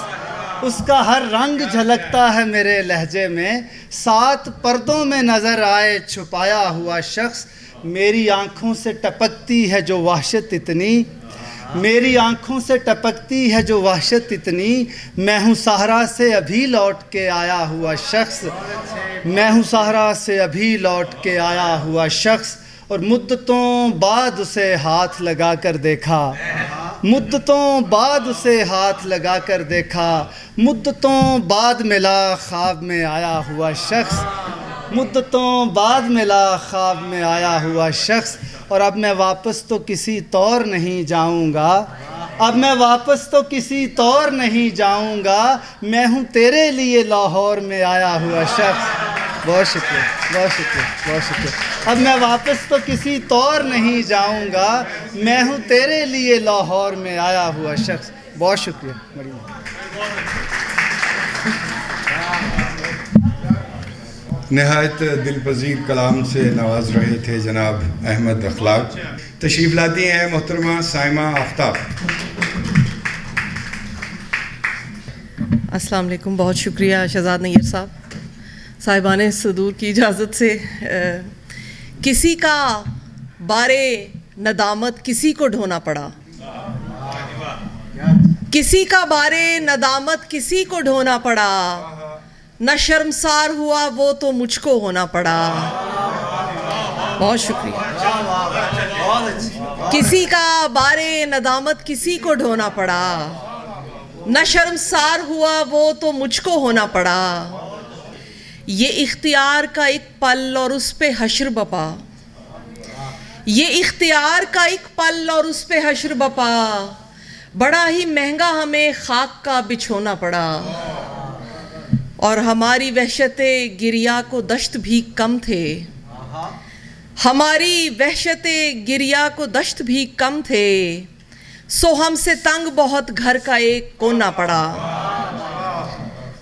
اس کا ہر رنگ جھلکتا ہے میرے لہجے میں۔ 7 پردوں میں نظر آئے چھپایا ہوا شخص، میری آنکھوں سے ٹپکتی ہے جو وحشت اتنی، میری آنکھوں سے ٹپکتی ہے جو وحشت اتنی۔ میں ہوں صحرا سے ابھی لوٹ کے آیا ہوا شخص، میں ہوں صحرا سے ابھی لوٹ کے آیا ہوا شخص، اور مدتوں بعد اسے ہاتھ لگا کر دیکھا، مدتوں بعد اسے ہاتھ لگا کر دیکھا، مدتوں بعد ملا خواب میں آیا ہوا شخص، مدتوں بعد ملا خواب میں آیا ہوا شخص۔ اور اب میں واپس تو کسی طور نہیں جاؤں گا، اب میں واپس تو کسی طور نہیں جاؤں گا، میں ہوں تیرے لیے لاہور میں آیا ہوا شخص۔ بہت شکریہ، بہت شکریہ، بہت شکریہ۔ اب میں واپس تو کسی طور نہیں جاؤں گا، میں ہوں تیرے لیے لاہور میں آیا ہوا شخص۔ بہت شکریہ۔ نہایت دل پذیر کلام سے نواز رہے تھے جناب احمد اخلاق۔ تشریف لاتی ہیں محترمہ سائمہ آفتاب۔ السلام علیکم، بہت شکریہ شہزاد نیر صاحب۔ صاحبان صدور کی اجازت سے کسی کا بارے ندامت کسی کو ڈھونا پڑا، کسی کا بارے ندامت کسی کو ڈھونا پڑا، نہ شرمسار ہوا وہ تو مجھ کو ہونا پڑا۔ بہت شکریہ۔ کسی کا بارے ندامت کسی کو ڈھونا پڑا، نہ شرمسار ہوا وہ تو مجھ کو ہونا پڑا۔ یہ اختیار کا ایک پل اور اس پہ حشر بپا، یہ اختیار کا ایک پل اور اس پہ حشر بپا، بڑا ہی مہنگا ہمیں خاک کا بچھونا پڑا، اور ہماری وحشت گریا کو دشت بھی کم تھے، ہماری وحشت گریا کو دشت بھی کم تھے، سو ہم سے تنگ بہت گھر کا ایک کونا پڑا۔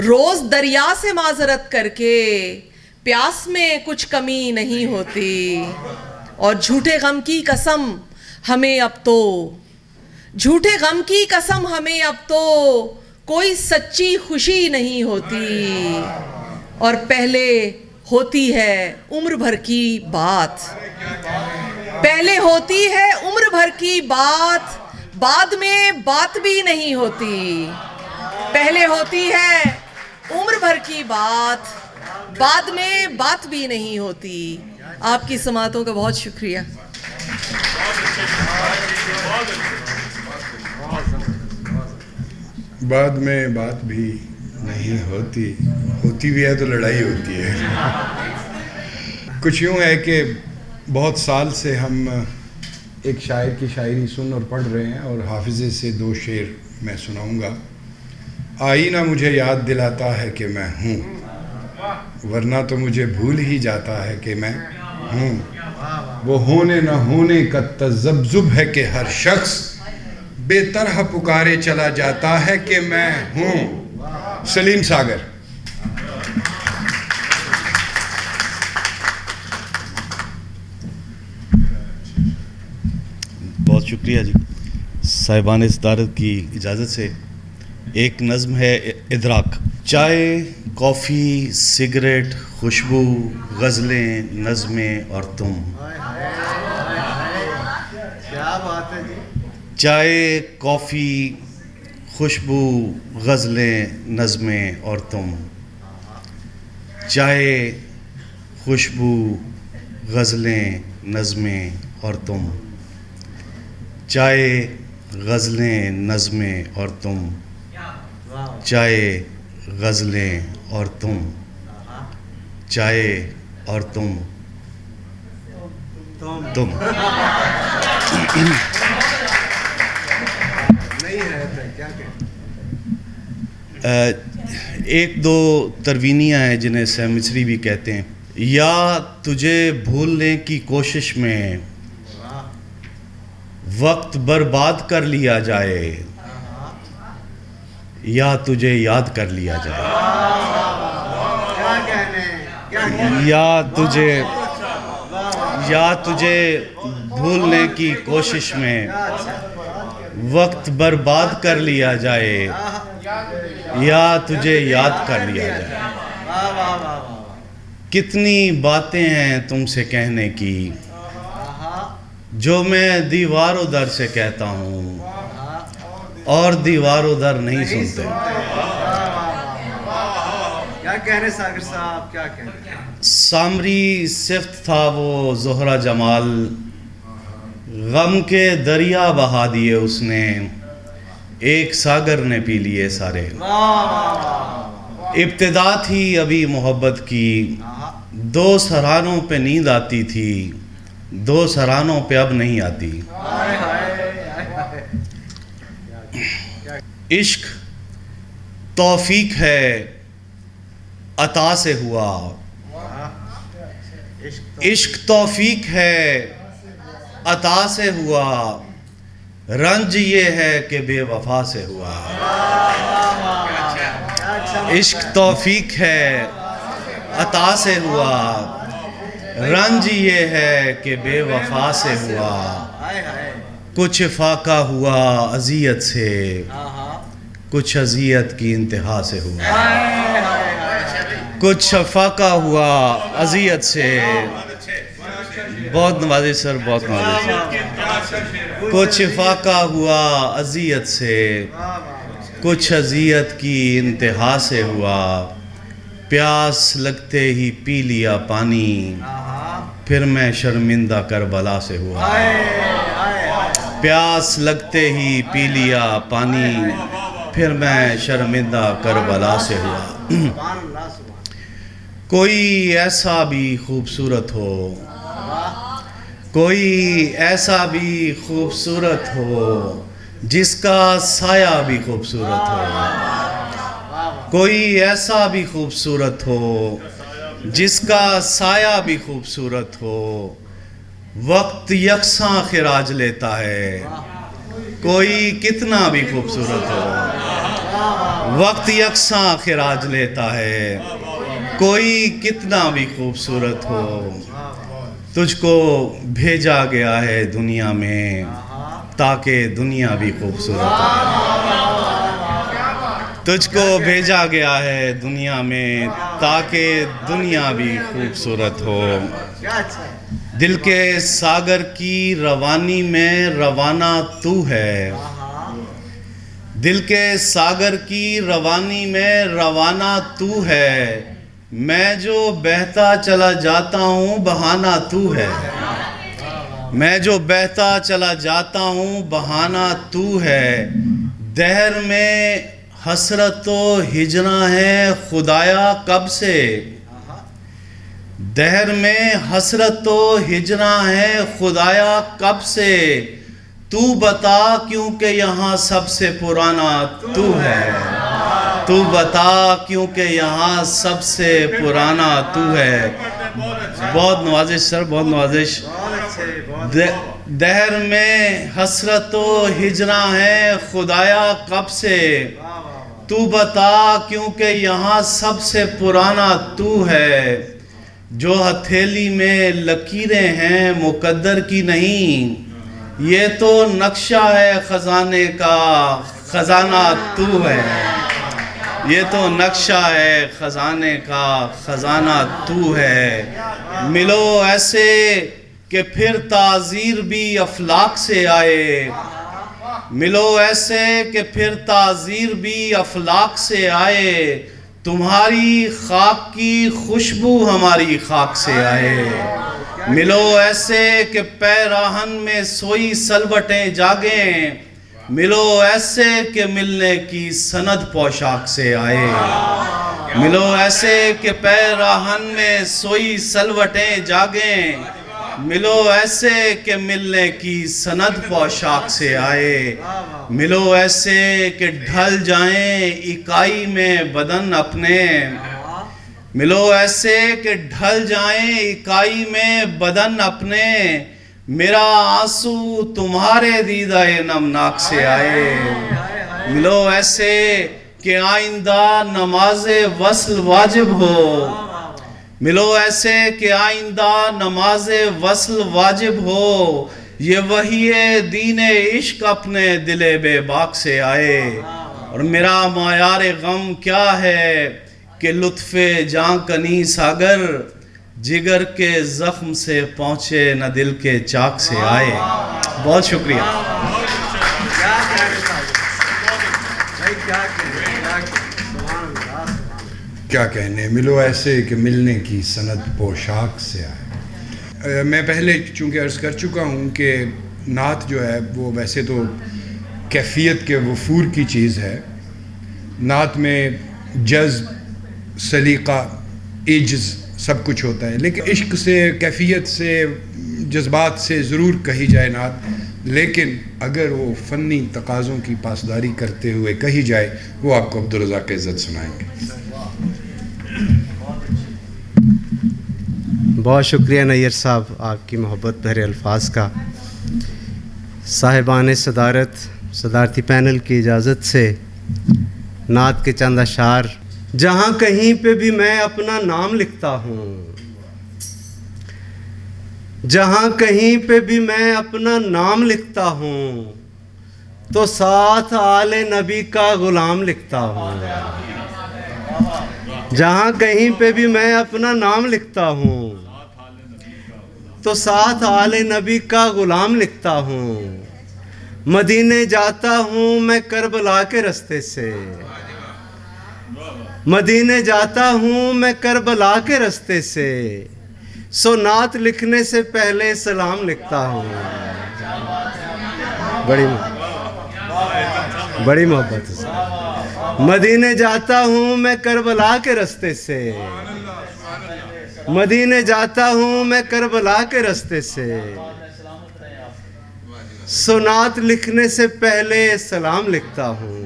روز دریا سے معذرت کر کے پیاس میں کچھ کمی نہیں ہوتی. اور جھوٹے غم کی قسم ہمیں اب تو، جھوٹے غم کی قسم ہمیں اب تو کوئی سچی خوشی نہیں ہوتی. اور پہلے ہوتی ہے عمر بھر کی بات، پہلے ہوتی ہے عمر بھر کی بات، بعد میں بات بھی نہیں ہوتی. پہلے ہوتی ہے عمر بھر کی بات، بعد میں بات بھی نہیں ہوتی. آپ کی سماعتوں کا بہت شکریہ. بعد میں بات بھی نہیں ہوتی، ہوتی بھی ہے تو لڑائی ہوتی ہے. کچھ یوں ہے کہ بہت سال سے ہم ایک شاعر کی شاعری سن اور پڑھ رہے ہیں، اور حافظے سے 2 شعر میں سناؤں گا. آئینہ مجھے یاد دلاتا ہے کہ میں ہوں، ورنہ تو مجھے بھول ہی جاتا ہے کہ میں ہوں. وہ ہونے نہ ہونے کا تذبذب ہے کہ ہر شخص بے طرح پکارے چلا جاتا ہے کہ میں ہوں. سلیم ساگر. بہت شکریہ جی. صاحبان صدارت کی اجازت سے ایک نظم ہے ادراک. چائے، کافی، سگریٹ، خوشبو، غزلیں، نظمیں اور تم. کیا بات ہے جی. چائے، کافی، خوشبو، غزلیں، نظمیں اور تم. چائے، خوشبو، غزلیں، نظمیں اور تم. چائے، غزلیں، نظمیں اور تم. چائے، غزلیں اور تم. چائے اور تم. تم. ایک دو تروینیاں ہیں جنہیں سیم مصری بھی کہتے ہیں. یا تجھے بھولنے کی کوشش میں وقت برباد کر لیا جائے، یا تجھے یاد کر لیا جائے. یا تجھے بھولنے کی کوشش میں وقت برباد کر لیا جائے، یا تجھے یاد کر لیا جائے. کتنی باتیں ہیں تم سے کہنے کی جو میں دیوار و در سے کہتا ہوں، اور دیوار و در نہیں سنتے. کیا کہہ رہے ساگر صاحب، کیا کہہ رہے. سامری صفت تھا وہ زہرہ جمال، غم کے دریا بہا دیے اس نے، ایک ساگر نے پی لیے سارے. ابتدا تھی ابھی محبت کی، 2 سرانوں پہ نیند آتی تھی، 2 سرانوں پہ اب نہیں آتی. عشق توفیق ہے عطا سے ہوا، عشق توفیق ہے عطا سے ہوا، رنج یہ ہے کہ بے وفا سے ہوا. عشق توفیق ہے عطا سے ہوا، رنج یہ ہے کہ بے وفا سے ہوا. کچھ فاقہ ہوا اذیت سے، کچھ اذیت کی انتہا سے ہوا. کچھ فاقہ ہوا اذیت سے. بہت نوازش سر، بہت نوازش. کچھ فاقہ ہوا اذیت سے، کچھ اذیت کی انتہا سے ہوا. پیاس لگتے ہی پی لیا پانی، پھر میں شرمندہ کربلا سے ہوا. پیاس لگتے ہی پی لیا پانی، پھر میں شرمندہ کربلا سے ہوا. کوئی ایسا بھی خوبصورت ہو، کوئی ایسا بھی خوبصورت ہو جس کا سایہ بھی خوبصورت ہو. کوئی ایسا بھی خوبصورت ہو جس کا سایہ بھی خوبصورت ہو. وقت یکساں خراج لیتا ہے، کوئی کتنا بھی خوبصورت ہو. وقت یکساں خراج لیتا ہے، کوئی کتنا بھی خوبصورت ہو، تجھ کو بھیجا گیا ہے دنیا میں تاکہ دنیا بھی خوبصورت ہو، تجھ کو بھیجا گیا ہے دنیا میں تاکہ دنیا بھی خوبصورت ہو۔ دل کے ساگر کی روانی میں روانہ تو ہے، دل کے ساگر کی روانی میں روانہ تو ہے، میں جو بہتا چلا جاتا ہوں بہانہ تو ہے، میں جو بہتا چلا جاتا ہوں بہانہ تو ہے، دہر میں حسرت و ہجراں ہے خدایا کب سے، دہر میں حسرت و ہجراں ہے خدایا کب سے، تو بتا کیونکہ یہاں سب سے پرانا تو ہے، تو بتا کیونکہ یہاں سب سے پرانا تو ہے۔ بہت نوازش سر، بہت نوازش۔ دہر میں حسرت و ہجراں ہے خدایا کب سے، تو بتا کیونکہ یہاں سب سے پرانا تو ہے، جو ہتھیلی میں لکیریں ہیں مقدر کی نہیں، یہ تو نقشہ ہے خزانے کا خزانہ تو ہے، یہ تو نقشہ ہے خزانے کا خزانہ تو ہے، ملو ایسے کہ پھر تعزیر بھی افلاک سے آئے، ملو ایسے کہ پھر تعزیر بھی افلاک سے آئے، تمہاری خاک کی خوشبو ہماری خاک سے آئے، ملو ایسے کہ پیراہن میں سوئی سلوٹیں جاگیں، ملو ایسے کہ ملنے کی سند پوشاک سے آئے، ملو ایسے کہ پیراہن میں سوئی سلوٹیں جاگیں، ملو ایسے کہ ملنے کی سند پوشاک سے آئے، ملو ایسے کہ ڈھل جائیں اکائی میں بدن اپنے، ملو ایسے کہ ڈھل جائیں اکائی میں بدن اپنے، میرا آنسو تمہارے دیدہ نمناک سے آئے، ملو ایسے کہ آئندہ نماز وصل واجب ہو، ملو ایسے کہ آئندہ نماز وصل واجب ہو، یہ وحی دین عشق اپنے دل بے باک سے آئے، اور میرا معیار غم کیا ہے کہ لطف جاں کنی ساگر جگر کے زخم سے پہنچے نہ دل کے چاک سے آئے۔ بہت شکریہ۔ کیا کہنے، ملو ایسے کہ ملنے کی سند پوشاک سے آئے۔ میں پہلے چونکہ عرض کر چکا ہوں کہ نعت جو ہے وہ ویسے تو کیفیت کے وفور کی چیز ہے، نعت میں جذب، سلیقہ، عجز سب کچھ ہوتا ہے، لیکن عشق سے، کیفیت سے، جذبات سے ضرور کہی جائے نعت، لیکن اگر وہ فنی تقاضوں کی پاسداری کرتے ہوئے کہی جائے وہ آپ کو عبدالرزاق عزت سنائیں گے۔ بہت شکریہ نیئر صاحب آپ کی محبت بھرے الفاظ کا۔ صاحبان صدارتی پینل کی اجازت سے نعت کے چند اشعار۔ جہاں کہیں پہ بھی میں اپنا نام لکھتا ہوں، جہاں کہیں پہ بھی میں اپنا نام لکھتا ہوں، تو ساتھ آل نبی کا غلام لکھتا ہوں۔ جہاں کہیں پہ بھی میں اپنا نام لکھتا ہوں تو ساتھ آل نبی کا غلام لکھتا ہوں۔ مدینے جاتا ہوں میں کربلا کے رستے سے، مدینے جاتا ہوں میں کربلا کے رستے سے، سو نعت لکھنے سے پہلے سلام لکھتا ہوں۔ بڑی محبت ہے۔ مدینے جاتا ہوں میں کربلا کے رستے سے، مدینے جاتا ہوں میں کربلا کے رستے سے، سو نعت لکھنے سے پہلے سلام لکھتا ہوں۔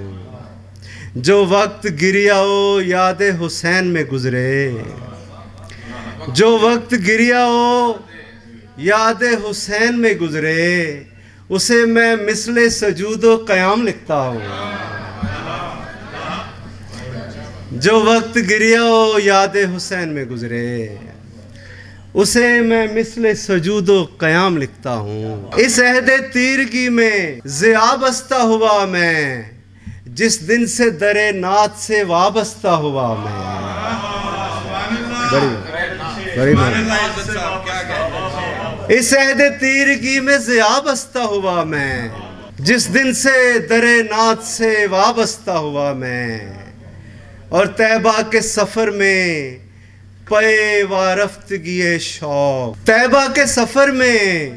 جو وقت گریا ہو یاد حسین میں گزرے، جو وقت گریا ہو یاد حسین میں گزرے، اسے میں مثل سجود و قیام لکھتا ہوں۔ جو وقت گریا ہو یاد حسین میں گزرے، اسے میں مثل سجود و قیام لکھتا ہوں۔ اس عہد تیرگی میں ضیاء بستہ ہوا میں، جس دن سے در نعت سے وابستہ ہوا میں۔ بڑی اس عہد تیرگی میں ضیاء بستہ ہوا میں، جس دن سے در نعت سے وابستہ ہوا میں، اور طیبہ کے سفر میں پے وارفتگی شوق، طیبہ کے سفر میں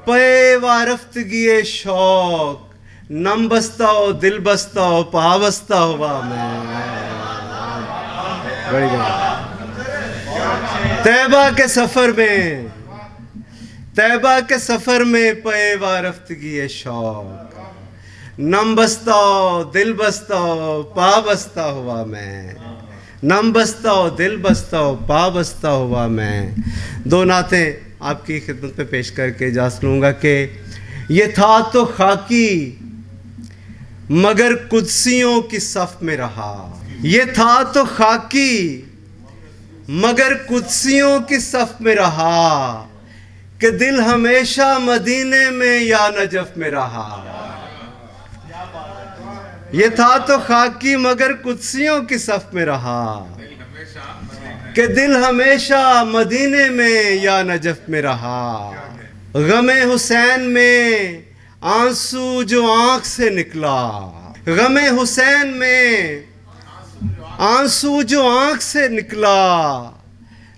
پے وارفتگی شوق، نم بستہ ہو دل بستہ ہو پا بستہ ہوا میں۔ طیبہ کے سفر میں، طیبہ کے سفر میں پے وارفتگی شوق، نم بستہ ہو دل بستہ ہو پا بستہ ہوا میں، نم بستہ ہو دل بستہ ہو پا بستہ ہوا میں۔ دو نعتیں آپ کی خدمت میں پیش کر کے اجازت لوں گا کہ یہ تھا تو خاکی مگر قدسیوں کی صف میں رہا، یہ تھا تو خاکی مگر قدسیوں کی صف میں رہا، کہ دل ہمیشہ مدینے میں یا نجف میں رہا۔ یہ تھا تو خاکی مگر قدسیوں کی صف میں رہا، کہ دل ہمیشہ مدینے میں یا نجف میں رہا۔ غم حسین میں آنسو جو آنکھ سے نکلا، غم حسین میں آنسو جو آنکھ سے نکلا،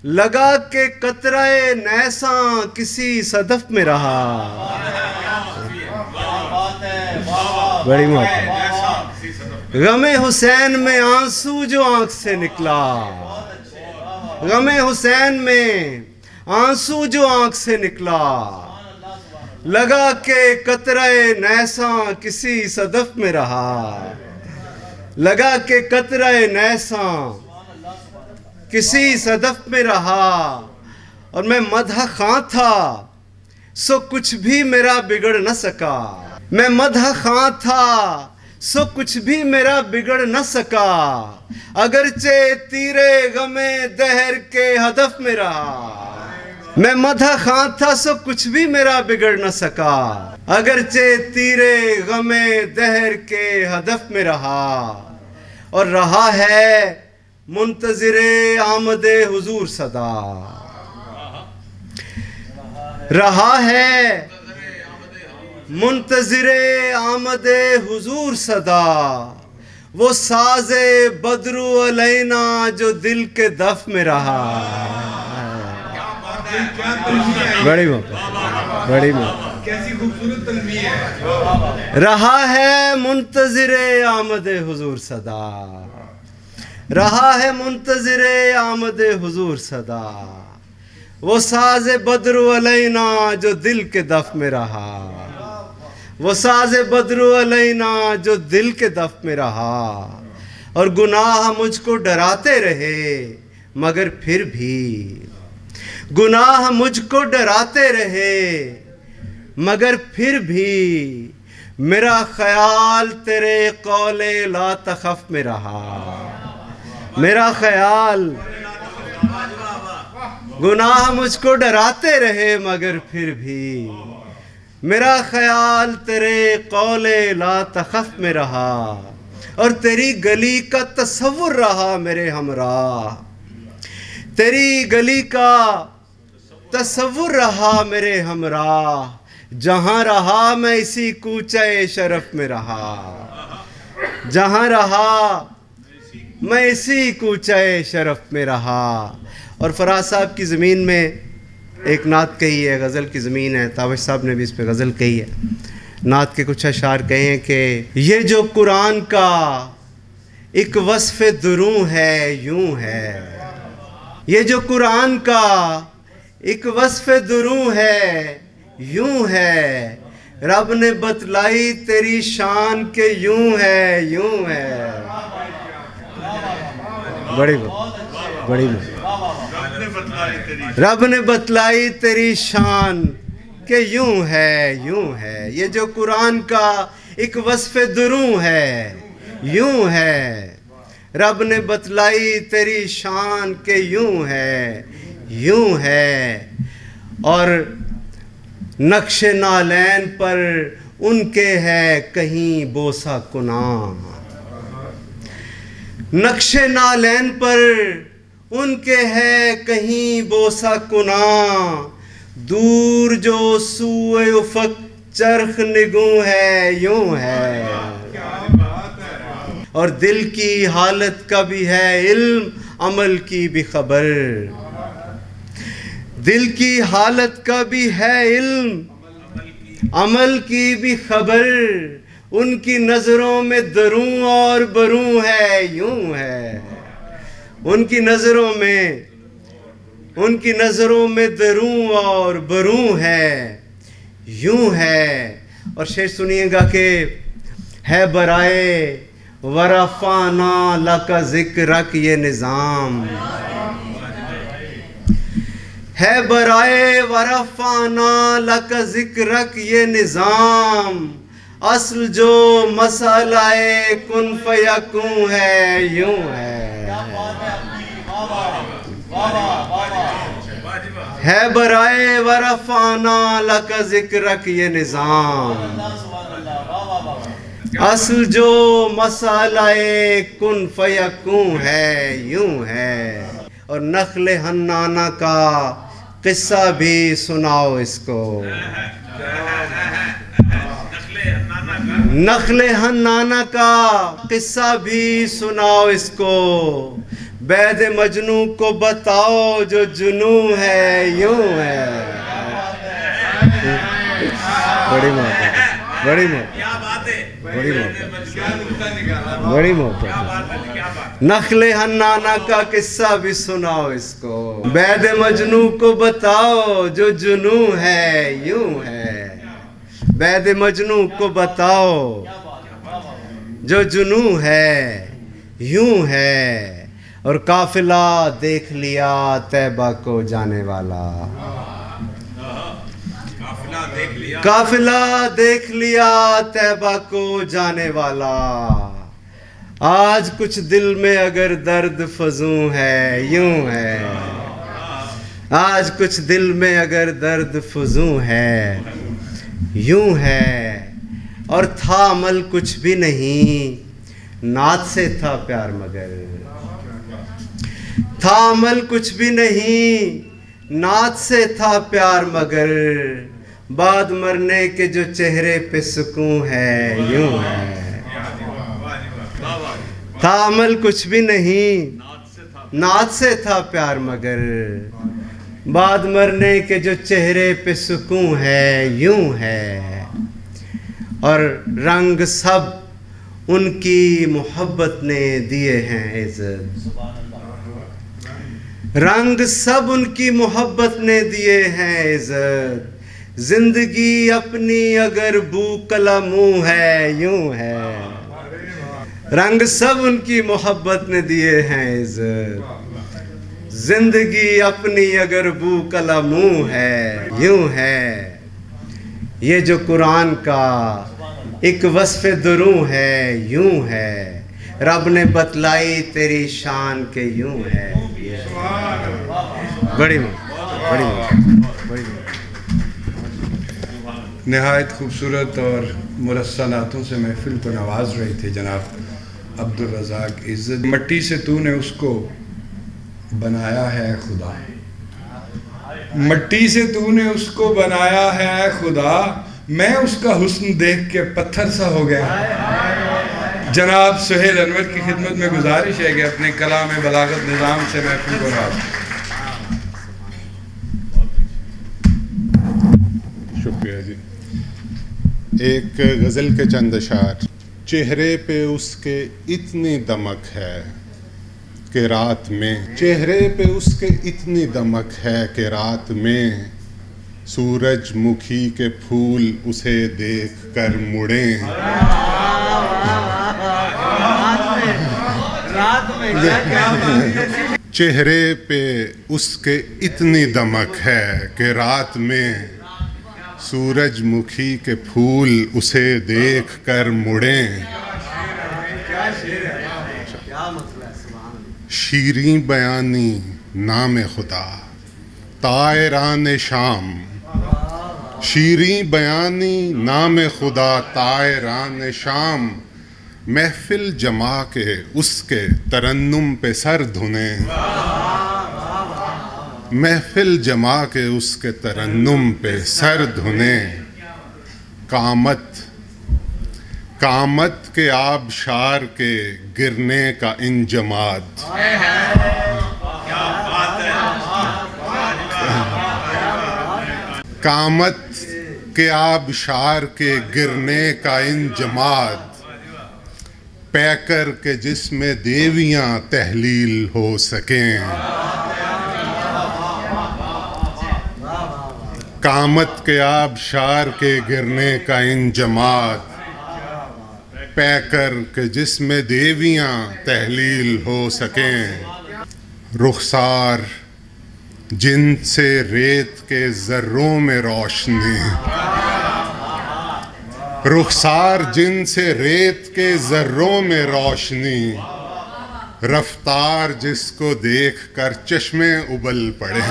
لگا کہ قطرہ نیساں کسی صدف میں رہا۔ بڑی موت۔ غم حسین میں آنسو جو آنکھ سے نکلا، غم حسین میں آنسو جو آنکھ سے نکلا، لگا کہ قطرہ نیساں کسی صدف میں رہا، لگا کہ قطرہ نیساں کسی صدف میں رہا۔ اور میں مدح خواں تھا سو کچھ بھی میرا بگڑ نہ سکا، میں مدح خواں تھا سو کچھ بھی میرا بگڑ نہ سکا، اگرچہ تیرے غم دہر کے ہدف میں رہا۔ میں مدح خواں تھا سو کچھ بھی میرا بگڑ نہ سکا، اگرچہ تیرے غم دہر کے ہدف میں رہا۔ اور رہا ہے منتظر آمد حضور صدا، رہا ہے منتظر آمد حضور صدا، وہ ساز بدرو علینا جو دل کے دف میں رہا۔ بڑی محبت، بڑی محبت، کیسی خوبصورت تنبیہ ہے۔ رہا ہے منتظر آمد حضور صدا، رہا ہے منتظر آمد حضور صدا، وہ ساز بدرو علینا جو دل کے دف میں رہا، وہ ساز بدرو علینا جو دل کے دف میں رہا۔ اور گناہ مجھ کو ڈراتے رہے مگر پھر بھی، گناہ مجھ کو ڈراتے رہے مگر پھر بھی، میرا خیال تیرے قول لا تخف میں رہا، میرا خیال۔ گناہ مجھ کو ڈراتے رہے مگر پھر بھی، میرا خیال تیرے قول لا تخف میں رہا، اور تیری گلی کا تصور رہا میرے ہمراہ، تیری گلی کا تصور رہا میرے ہمراہ، جہاں رہا میں اسی کوچے شرف میں رہا، جہاں رہا میں اسی کوچے شرف میں رہا۔ اور فراز صاحب کی زمین میں ایک نعت کہی ہے، غزل کی زمین ہے، تابش صاحب نے بھی اس پہ غزل کہی ہے۔ نعت کے کچھ اشعار کہے ہیں کہ یہ جو قرآن کا ایک وصف دروں ہے یوں ہے، یہ جو قرآن کا ایک وصف دروں ہے یوں ہے، رب نے بتلائی تیری شان کے یوں ہے یوں ہے۔ بڑی بڑی رب نے بتلائی تیری شان کہ یوں ہے یوں ہے، یہ جو قرآن کا ایک وصف دروں ہے یوں ہے، رب نے بتلائی تیری شان کہ یوں ہے اور نقش نالین پر ان کے ہے کہیں بوسہ کناں، نقش نالین پر ان کے ہے کہیں بوسہ کناں، دور جو سوئے افق چرخ نگوں ہے یوں ہے، اور دل کی حالت کا بھی ہے علم عمل کی بھی خبر، دل کی حالت کا بھی ہے علم عمل کی بھی خبر، ان کی نظروں میں دروں اور بروں ہے یوں ہے، ان کی نظروں میں دروں اور بروں ہے یوں ہے۔ اور شعر سنیے گا کہ ہے برائے ورفعنا لک ذکرک یہ نظام، ہے برائے ورفعنا لک ذکرک یہ نظام، اصل جو مسئلہ کن فیکون ہے یوں ہے برائے ورفعنا لک ذکرک یہ نظام، اصل جو مسئلہ کن فیکون ہے یوں ہے۔ اور نخل حنانہ کا قصہ بھی سناؤ اس کو، نخل حنانہ کا قصہ بھی سناؤ اس کو، بید مجنوں کو بتاؤ جو جنوں ہے یوں ہے۔ بڑی محبت، بڑی محبت، بڑی محبت، نخل حنانہ کا قصہ بھی سناؤ اس کو، بید مجنوں کو بتاؤ جو جنوں ہے یوں ہے، بید مجنوں کو بتاؤ جو جنوں ہے یوں ہے۔ اور قافلہ دیکھ لیا طیبہ کو جانے والا، قافلہ دیکھ لیا طیبہ کو جانے والا، آج کچھ دل میں اگر درد فزوں ہے یوں ہے، آج کچھ دل میں اگر درد فزوں ہے یوں ہے۔ اور تھا عمل کچھ بھی نہیں نعت سے تھا پیار مگر، تھا عمل کچھ بھی نہیں نعت سے تھا پیار مگر، بعد مرنے کے جو چہرے پہ سکون ہے یوں ہے، تھا عمل کچھ بھی نہیں نعت سے تھا پیار مگر، بعد مرنے کے جو چہرے پہ سکون ہے یوں ہے۔ اور رنگ سب ان کی محبت نے دیے ہیں عزت، رنگ سب ان کی محبت نے دیے ہیں عزت، زندگی اپنی اگر بو قلموں ہے یوں ہے، رنگ سب ان کی محبت نے دیے ہیں عزت، زندگی اپنی اگر بو قلموں ہے یوں ہے۔ یہ جو قرآن کا ایک وصف دروں ہے یوں ہے، رب نے بتلائی تیری شان کے یوں ہے۔ بڑی بڑی بڑی نہایت خوبصورت اور مرصع نعتوں سے محفل کو نواز رہے تھے جناب عبدالرزاق عزت۔ مٹی سے تو نے اس کو بنایا ہے خدا، مٹی سے تو نے اس کو بنایا ہے خدا، میں اس کا حسن دیکھ کے پتھر سا ہو گیا۔ جناب سہیل انور کی خدمت میں گزارش ہے کہ اپنے کلام بلاغت نظام سے محفل کو نواز۔ شکریہ جی۔ ایک غزل کے چند اشعار۔ چہرے پہ اس کے اتنی دمک ہے کہ رات میں، چہرے پہ اس کے اتنی دمک ہے کہ رات میں، سورج مکھی کے پھول اسے دیکھ کر مڑیں۔ چہرے پہ اس کے اتنی دمک ہے کہ رات میں، سورج مکھی کے پھول اسے دیکھ کر مڑیں۔ کیا شعر ہے، کیا مسئلہ ہے۔ شیریں بیانی نام خدا طائران شام، شیریں بیانی نام خدا طائران شام، محفل جما کے اس کے ترنم پہ سر دھنے، محفل جما کے اس کے ترنم پہ سر دھنے، قامت قامت کے آبشار کے گرنے کا انجماد، قامت کے آبشار کے گرنے کا انجماد، پے کر کے جس میں دیویاں تحلیل ہو سکیں، قامت کے آبشار کے گرنے کا انجماد، پے کر کے جس میں دیویاں تحلیل ہو سکیں، رخسار جن سے ریت کے ذروں میں روشنی، رخسار جن سے ریت کے ذروں میں روشنی، رفتار جس کو دیکھ کر چشمے ابل پڑے،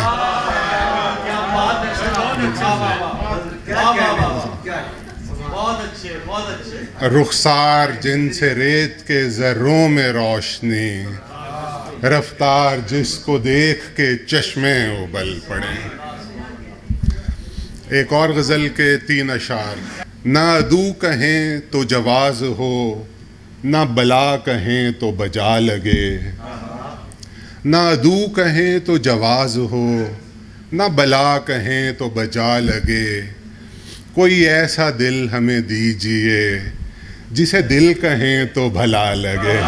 رخسار جن سے ریت کے ذروں میں روشنی، رفتار جس کو دیکھ کے چشمے ابل پڑے۔ ایک اور غزل کے 3 اشعار، نہ ادو کہیں تو جواز ہو، نہ بلا کہیں تو بجا لگے، نہ ادو کہیں تو جواز ہو، نہ بلا کہیں تو بجا لگے، کوئی ایسا دل ہمیں دیجئے جسے دل کہیں تو بھلا لگے۔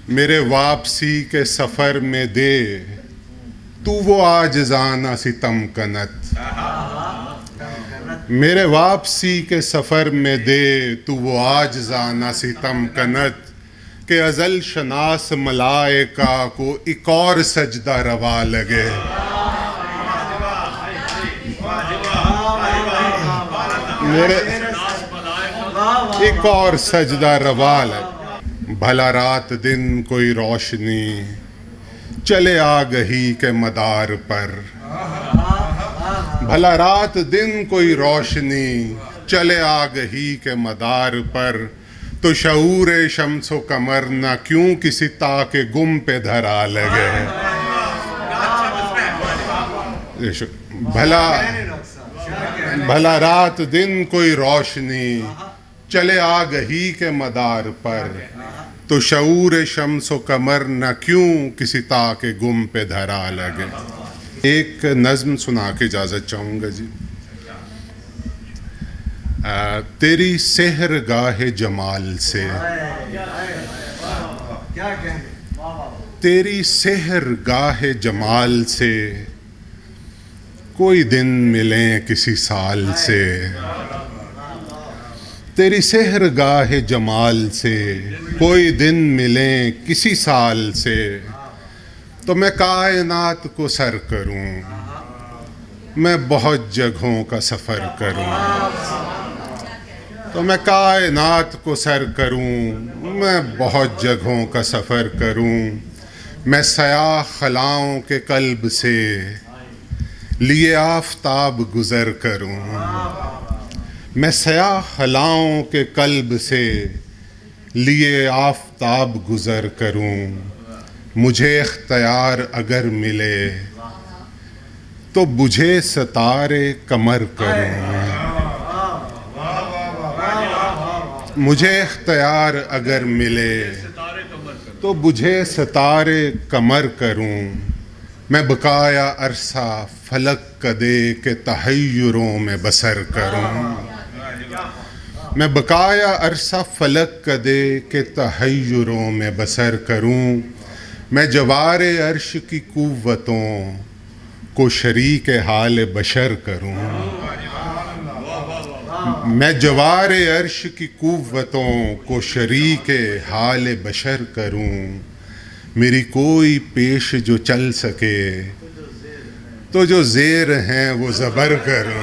میرے واپسی کے سفر میں دے تو وہ عاجزانہ ستم کنت، میرے واپسی کے سفر میں دے تو وہ عاجزانہ ستم کنت، کہ ازل شناس ملائکہ کو ایک اور سجدہ روا لگے، میرے ایک اور سجدہ روا لگے۔ بھلا رات دن کوئی روشنی چلے آگہی کے مدار پر، بھلا رات دن کوئی روشنی چلے آگہی کے مدار پر، تو شعور شمس و قمر نہ کیوں کسی تاک گم پہ دھرا لگے، بھلا رات دن کوئی روشنی چلے آگہی کے مدار پر، تو شعور شمس و قمر نہ کیوں کسی تاک گم پہ دھرا لگے۔ ایک نظم سنا کے اجازت چاہوں گا جی۔ تیری سحر گاہ جمال سے، تیری سحر گاہ جمال سے، کوئی دن ملیں کسی سال سے، تیری سحر گاہ جمال سے کوئی دن ملیں کسی سال سے، تو میں کائنات کو سر کروں، میں بہت جگہوں کا سفر کروں، تو میں کائنات کو سر کروں، میں بہت جگہوں کا سفر کروں، میں سیاہ خلاؤں کے قلب سے لیے آفتاب گزر کروں، میں سیاہ خلاؤں کے قلب سے لیے آفتاب گزر کروں، مجھے اختیار اگر ملے تو بجھے ستارے کمر کروں، مجھے اختیار اگر ملے تو بجھے ستارے کمر کروں، میں بقایا عرصہ فلک کدے کے تحیروں میں بسر کروں، میں بقایا عرصہ فلک کدے کے تحیروں میں بسر کروں، میں جوار عرش کی قوتوں کو شریک حال بشر کروں، میں جوار عرش کی قوتوں کو شریک حال بشر کروں، میری کوئی پیش جو چل سکے تو جو زیر ہیں وہ زبر کروں،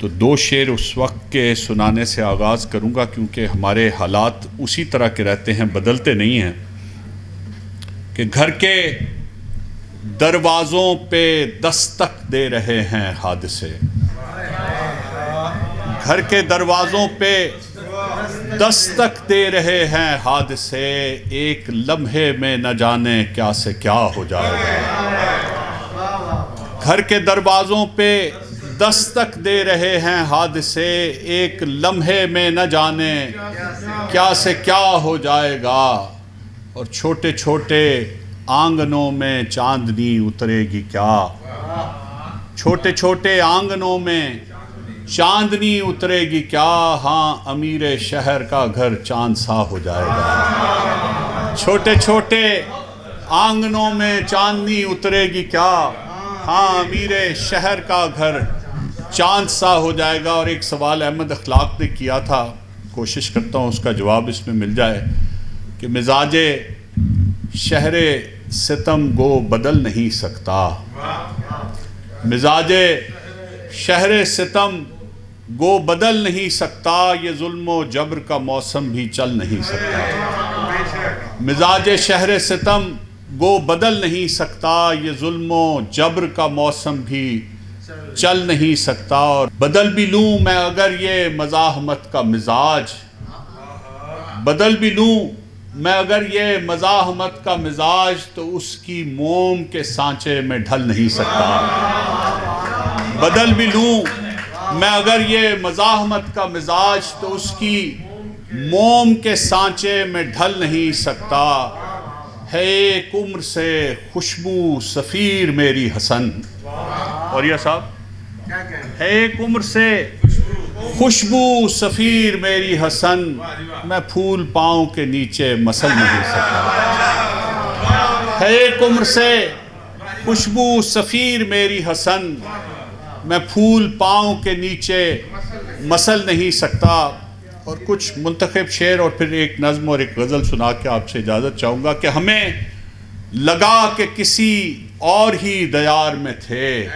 تو 2 شعر اس وقت کے سنانے سے آغاز کروں گا کیونکہ ہمارے حالات اسی طرح کے رہتے ہیں، بدلتے نہیں ہیں، کہ گھر کے دروازوں پہ دستک دے رہے ہیں حادثے، گھر کے دروازوں پہ دستک دے رہے ہیں حادثے، ایک لمحے میں نہ جانے کیا سے کیا ہو جائے گا۔ گھر کے دروازوں پہ دستک دے رہے ہیں حادثے، ایک لمحے میں نہ جانے کیا سے کیا ہو جائے گا، اور چھوٹے چھوٹے آنگنوں میں چاندنی اترے گی کیا، چھوٹے چھوٹے آنگنوں میں چاندنی اترے گی کیا، ہاں امیر شہر کا گھر چاند سا ہو جائے گا، چھوٹے چھوٹے آنگنوں میں چاندنی اترے گی کیا، ہاں امیر شہر کا گھر چاند سا ہو جائے گا۔ اور ایک سوال احمد اخلاق نے کیا تھا، کوشش کرتا ہوں اس کا جواب اس میں مل جائے، کہ مزاج شہر ستم گو بدل نہیں سکتا، مزاج شہر ستم گو بدل نہیں سکتا، یہ ظلم و جبر کا موسم بھی چل نہیں سکتا، مزاج شہر ستم گو بدل نہیں سکتا، یہ ظلم و جبر کا موسم بھی چل نہیں سکتا، اور بدل بھی لوں میں اگر یہ مزاحمت کا مزاج، بدل بھی لوں میں اگر یہ مزاحمت کا مزاج، تو اس کی موم کے سانچے میں ڈھل نہیں سکتا، بدل بھی لوں میں اگر یہ مزاحمت کا مزاج، تو اس کی موم کے سانچے میں ڈھل نہیں سکتا، ہے ایک عمر سے خوشبو سفیر میری حسن، اور یہ صاحب ہے ایک عمر سے خوشبو سفیر میری حسن، میں پھول پاؤں کے نیچے مسل نہیں سکتا، ہے ایک عمر سے خوشبو سفیر میری حسن، میں پھول پاؤں کے نیچے مسل نہیں سکتا۔ اور کچھ منتخب شعر اور پھر ایک نظم اور ایک غزل سنا کے آپ سے اجازت چاہوں گا، کہ ہمیں لگا کہ کسی اور ہی دیار میں تھے،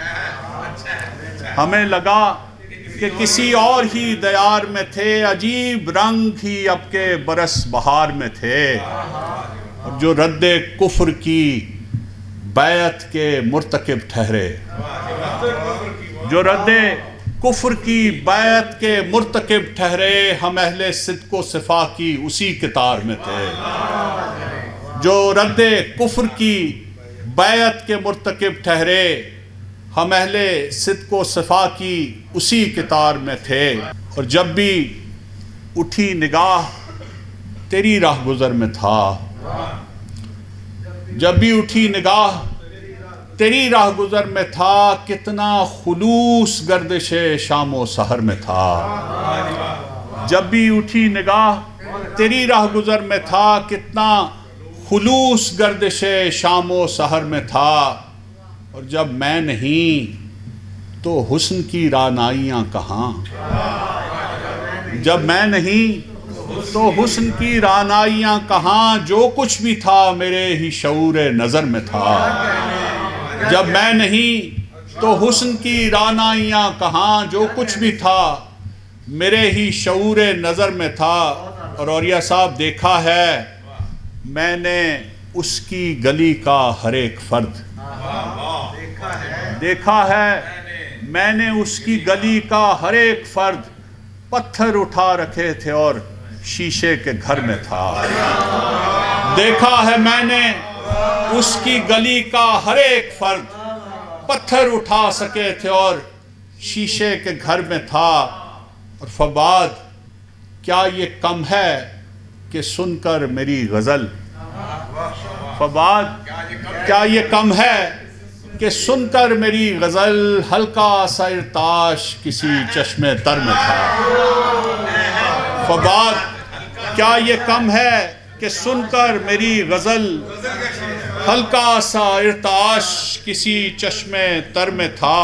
ہمیں لگا کہ کسی اور ہی دیار میں تھے، عجیب رنگ ہی اب کے برس بہار میں تھے، اور جو رد کفر کی بیعت کے مرتکب ٹھہرے، جو رد کفر کی بیعت کے مرتکب ٹھہرے، ہم اہل صدق و صفا کی اسی قطار میں تھے، جو رد کفر کی بیعت کے مرتکب ٹھہرے، ہم اہل صدق و صفا کی اسی قطار میں تھے، اور جب بھی اٹھی نگاہ تیری راہ گزر میں تھا، جب بھی اٹھی نگاہ تیری راہ گزر میں تھا، کتنا خلوص گردش شام و سحر میں تھا، جب بھی اٹھی نگاہ تیری راہ گزر میں تھا، کتنا خلوص گردش شام و سحر میں تھا، اور جب میں نہیں تو حسن کی رعنائیاں کہاں، جب میں نہیں تو حسن کی رعنائیاں کہاں، جو کچھ بھی تھا میرے ہی شعور نظر میں تھا، جب میں نہیں تو حسن کی رعنائیاں کہاں، جو کچھ بھی تھا میرے ہی شعور نظر میں تھا۔ اور اولیاء صاحب دیکھا ہے میں نے اس کی گلی کا ہر ایک فرد، دیکھا ہے میں نے اس کی گلی کا ہر ایک فرد، پتھر اٹھا رکھے تھے اور شیشے کے گھر میں تھا، دیکھا ہے میں نے اس کی گلی کا ہر ایک فرد، پتھر اٹھا سکے تھے اور شیشے کے گھر میں تھا۔ اور فباد کیا یہ کم ہے کہ سن کر میری غزل، فباد کیا یہ کم ہے کہ سن کر میری غزل، ہلکا سا ارتعاش کسی چشم تر میں تھا، فباد کیا یہ کم ہے کہ سن کر میری غزل، ہلکا سا ارتعاش کسی چشم تر میں تھا۔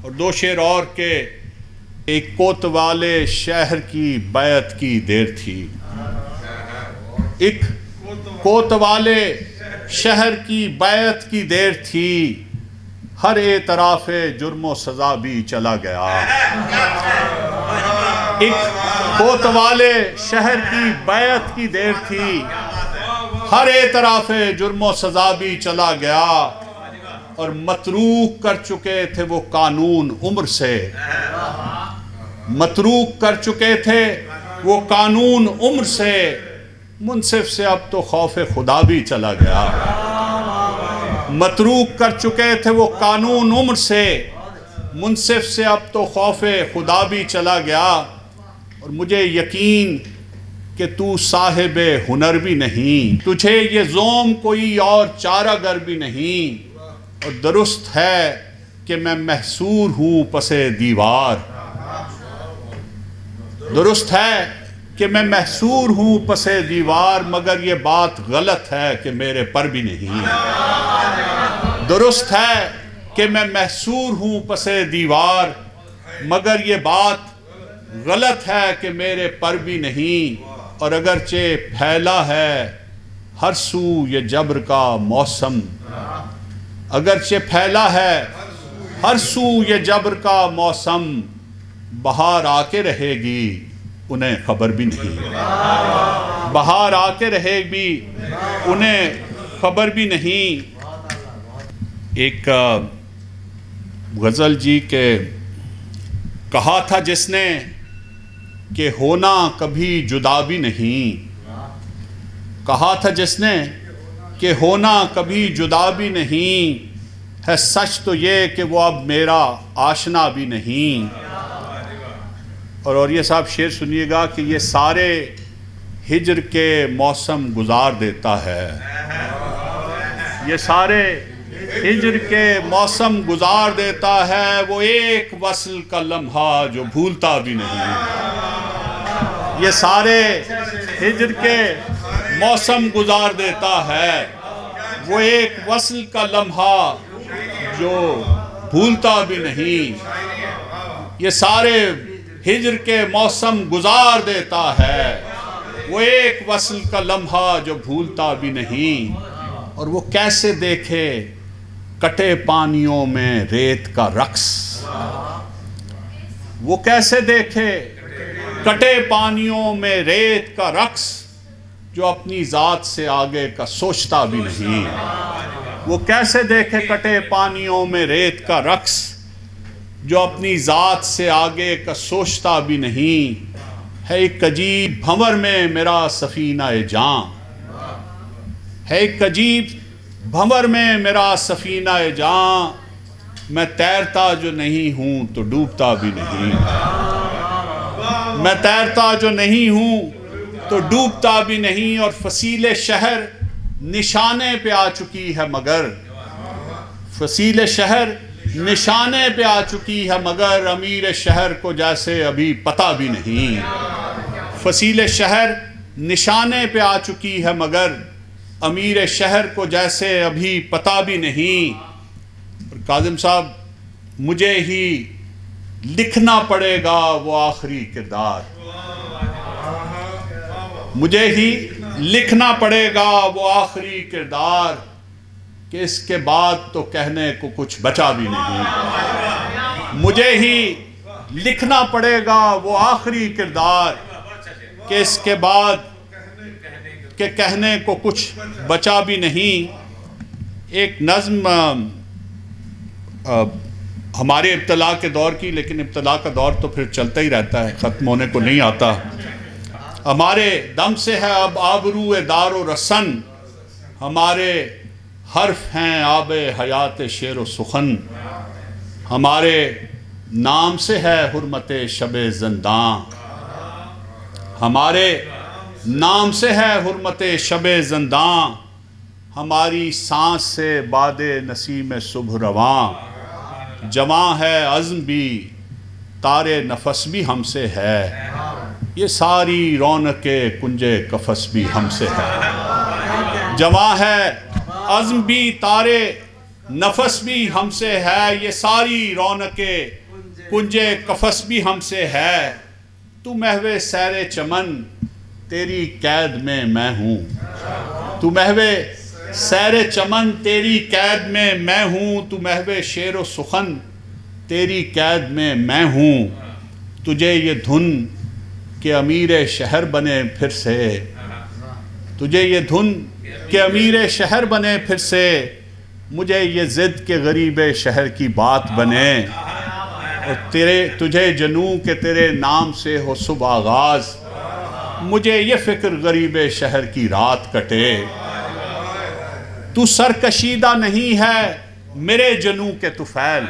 اور 2 شعر اور کے، ایک کوتوالے شہر کی بیعت کی دیر تھی، ایک کوتوالے شہر کی بیعت کی دیر تھی، ہر اعتراف جرم و سزا بھی چلا گیا۔ ایک کوتوالے شہر کی بیعت کی دیر تھی، ہر اعتراف جرم و سزا بھی چلا گیا، اور متروک کر چکے تھے وہ قانون عمر سے، متروک کر چکے تھے وہ قانون عمر سے، منصف سے اب تو خوف خدا بھی چلا گیا۔ متروک کر چکے تھے وہ قانون عمر سے، منصف سے اب تو خوف خدا بھی چلا گیا، اور مجھے یقین کہ تو صاحب ہنر بھی نہیں، تجھے یہ زوم کوئی اور چارہ گر بھی نہیں، اور درست ہے کہ میں محصور ہوں پس دیوار، درست ہے کہ میں محصور ہوں پس دیوار، مگر یہ بات غلط ہے کہ میرے پر بھی نہیں، درست ہے کہ میں محصور ہوں پس دیوار، مگر یہ بات غلط ہے کہ میرے پر بھی نہیں، اور اگرچہ پھیلا ہے ہر سو یہ جبر کا موسم، اگرچہ پھیلا ہے ہر سو یہ جبر کا موسم، بہار آ کے رہے گی انہیں خبر بھی نہیں، بہار آ کے رہے گی انہیں خبر بھی نہیں۔ ایک غزل جی کے کہا تھا جس نے کہ ہونا کبھی جدا بھی نہیں، کہا تھا جس نے کہ ہونا کبھی جدا بھی نہیں، ہے سچ تو یہ کہ وہ اب میرا آشنا بھی نہیں۔ اور یہ صاحب شعر سنیے گا کہ یہ سارے ہجر کے موسم گزار دیتا ہے، یہ سارے ہجر کے موسم گزار دیتا ہے، وہ ایک وصل کا لمحہ جو بھولتا بھی نہیں، یہ سارے ہجر کے موسم گزار دیتا ہے، وہ ایک وصل کا لمحہ جو بھولتا بھی نہیں، یہ سارے ہجر کے موسم گزار دیتا ہے، وہ ایک وصل کا لمحہ جو بھولتا بھی نہیں۔ اور وہ کیسے دیکھے کٹے پانیوں میں ریت کا رقص، وہ کیسے دیکھے کٹے پانیوں میں ریت کا رقص، جو اپنی ذات سے آگے کا سوچتا بھی نہیں، وہ کیسے دیکھے کٹے پانیوں میں ریت کا رقص، جو اپنی ذات سے آگے کا سوچتا بھی نہیں، ہے ایک عجیب بھنور میں میرا سفینہ جاں، ہے ایک عجیب بھنور میں میرا سفینہ جاں، میں تیرتا جو نہیں ہوں تو ڈوبتا بھی نہیں، میں تیرتا جو نہیں ہوں تو ڈوبتا بھی نہیں، اور فصیل شہر نشانے پہ آ چکی ہے مگر، فصیل شہر نشانے پہ آ چکی ہے مگر، امیر شہر کو جیسے ابھی پتہ بھی نہیں، فصیل شہر نشانے پہ آ چکی ہے مگر، امیر شہر کو جیسے ابھی پتہ بھی نہیں۔ اور کاظم صاحب مجھے ہی لکھنا پڑے گا وہ آخری کردار، مجھے ہی لکھنا پڑے گا وہ آخری کردار، کہ اس کے بعد تو کہنے کو کچھ بچا بھی نہیں، مجھے ہی لکھنا پڑے گا وہ آخری کردار، کہ اس کے بعد کہ کہنے کو کچھ بچا بھی نہیں۔ ایک نظم ہمارے ابتلا کے دور کی، لیکن ابتلا کا دور تو پھر چلتا ہی رہتا ہے، ختم ہونے کو نہیں آتا۔ ہمارے دم سے ہے اب آبرو دار و رسن، ہمارے حرف ہیں آب حیات شعر و سخن، ہمارے نام سے ہے حرمت شب زنداں، ہمارے نام سے ہے حرمت شب زنداں، ہماری سانس سے باد نسیم صبح رواں، جواں ہے عزم بھی تارے نفس بھی ہم سے ہے، یہ ساری رونق کنج قفس بھی ہم سے ہے، جواں ہے عزم بھی تارے نفس بھی ہم سے ہے، یہ ساری رونق کنج قفس بھی ہم سے ہے، تو محو سیر چمن تیری قید میں میں ہوں، تو محو سیر چمن تیری قید میں ہوں، تو محو شعر و سخن تیری قید میں ہوں، تجھے یہ دھن کہ امیر شہر بنے پھر سے، تجھے یہ دھن کہ امیر شہر بنے پھر سے، مجھے یہ ضد کہ غریب شہر کی بات بنے، اور تجھے جنوں کہ تیرے نام سے ہو صبح آغاز، مجھے یہ فکر غریب شہر کی رات کٹے۔ تو سرکشیدہ نہیں ہے میرے جنوں کے طفیل،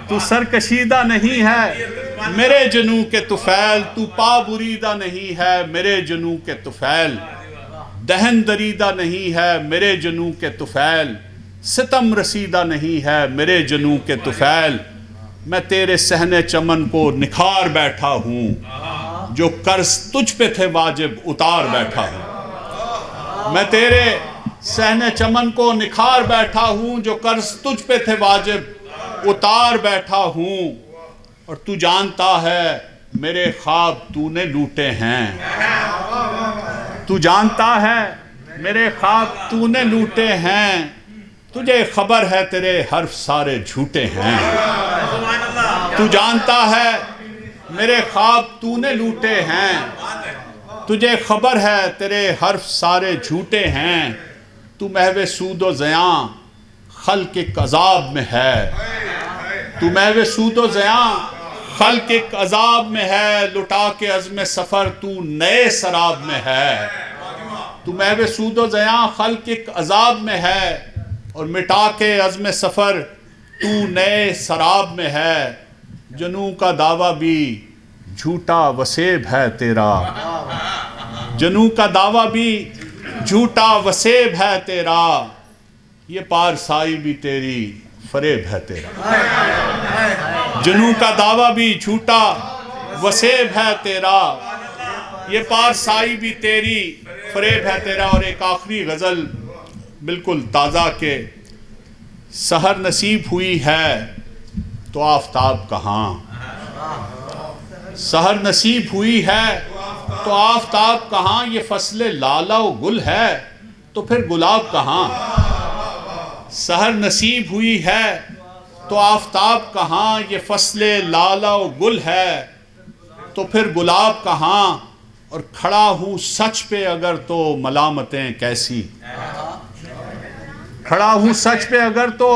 تو سرکشیدہ نہیں ہے میرے جنوں کے طفیل، تو پا بریدہ نہیں ہے میرے جنوں کے طفیل، دہن دریدہ نہیں ہے میرے جنوں کے طفیل، ستم رسیدہ نہیں ہے میرے جنوں کے طفیل، میں تیرے صحن چمن کو نکھار بیٹھا ہوں، جو قرض تجھ پہ تھے واجب اتار بیٹھا ہوں، میں تیرے صحن چمن کو نکھار بیٹھا ہوں، جو قرض تجھ پہ تھے واجب اتار بیٹھا ہوں، اور تو جانتا ہے میرے خواب تو نے لوٹے ہیں، تو جانتا ہے میرے خواب تو نے لوٹے ہیں، تجھے خبر ہے تیرے حرف سارے جھوٹے ہیں، تو جانتا ہے میرے خواب تو نے لوٹے ہیں، تجھے خبر ہے تیرے حرف سارے جھوٹے ہیں، تو محو سود و زیاں خلق ایک عذاب میں ہے، تو محو سود و زیاں خلق ایک عذاب میں ہے، لٹا کے عزم سفر تو نئے سراب میں ہے، تو محو سود و زیاں خلق ایک عذاب میں ہے، اور مٹا کے عزم سفر تو نئے سراب میں ہے، جنوں کا دعویٰ بھی جھوٹا وسیب ہے تیرا، جنوں کا دعویٰ بھی جھوٹا وسیب ہے تیرا، یہ پارسائی بھی تیری فریب ہے تیرا، جنوں کا دعویٰ بھی جھوٹا وسیب ہے تیرا، یہ پارسائی بھی تیری فریب ہے تیرا۔ اور ایک آخری غزل بالکل تازہ کہ سحر نصیب ہوئی ہے تو آفتاب کہاں، سحر نصیب ہوئی ہے تو آفتاب کہاں، یہ فصل لالہ و گل ہے تو پھر گلاب کہاں، سحر نصیب ہوئی ہے تو آفتاب کہاں، یہ فصل لالہ و گل ہے تو پھر گلاب کہاں، اور کھڑا ہوں سچ پہ اگر تو ملامتیں کیسی، کھڑا ہوں سچ پہ اگر تو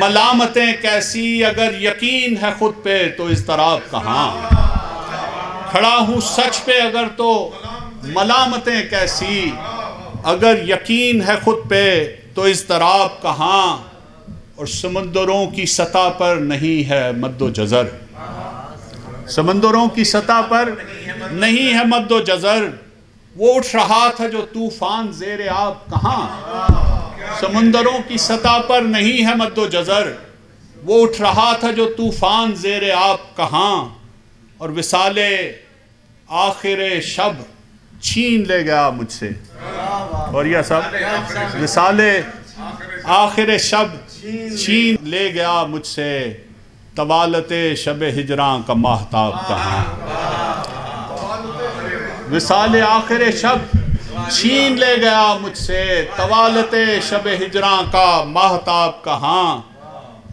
ملامتیں کیسی، اگر یقین ہے خود پہ تو اضطراب کہاں، کھڑا ہوں سچ پہ اگر تو ملامتیں کیسی، اگر یقین ہے خود پہ تو اضطراب کہاں، اور سمندروں کی سطح پر نہیں ہے مد و جزر، سمندروں کی سطح پر نہیں ہے مد و جزر، وہ اٹھ رہا تھا جو طوفان زیر آب کہاں، سمندروں کی سطح پر نہیں ہے مد و جزر، وہ اٹھ رہا تھا جو طوفان زیر آب کہاں، اور وصال آخر شب چھین لے گیا مجھ سے، اور یہ سب وصال آخر شب چھین لے گیا مجھ سے، طوالت شب ہجراں کا ماہتاب کہاں، وصال آخر شب چھین لے گیا مجھ سے، طوالت شب ہجراں کا ماہتاب کہاں،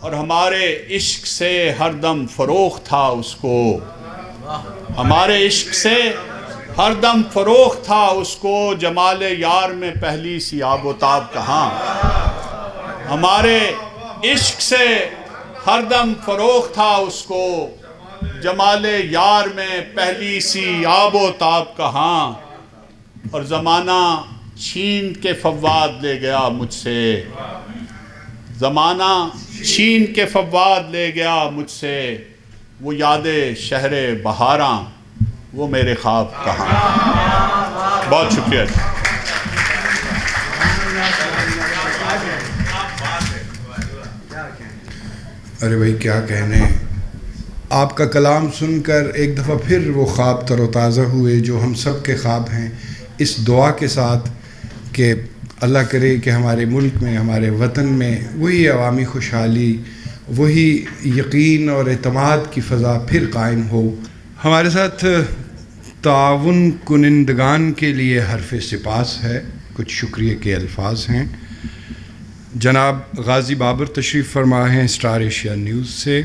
اور ہمارے عشق سے ہر دم فروغ تھا اس کو، ہمارے عشق سے ہر دم فروغ تھا اس کو، جمال یار میں پہلی سی آب و تاب کہاں، ہمارے عشق سے ہر دم فروغ تھا اس کو، جمال یار میں پہلی سی آب و تاب کہاں، اور زمانہ چھین کے فواد لے گیا مجھ سے، زمانہ چھین کے فواد لے گیا مجھ سے، وہ یاد شہر بہاراں وہ میرے خواب کہاں۔ بہت شکریہ۔ ارے بھائی کیا کہنے، آپ کا کلام سن کر ایک دفعہ پھر وہ خواب تر و تازہ ہوئے جو ہم سب کے خواب ہیں، اس دعا کے ساتھ کہ اللہ کرے کہ ہمارے ملک میں، ہمارے وطن میں وہی عوامی خوشحالی، وہی یقین اور اعتماد کی فضا پھر قائم ہو۔ ہمارے ساتھ تعاون کنندگان کے لیے حرف سپاس ہے۔ کچھ شکریہ کے الفاظ ہیں. جناب غازی بابر تشریف فرما ہیں اسٹار ایشیا نیوز سے.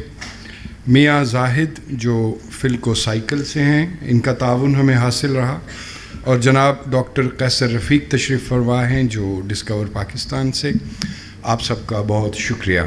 میاں زاہد جو فلکو سائیکل سے ہیں، ان کا تعاون ہمیں حاصل رہا. اور جناب ڈاکٹر قیصر رفیق تشریف فرما ہیں جو ڈسکور پاکستان سے. آپ سب کا بہت شکریہ.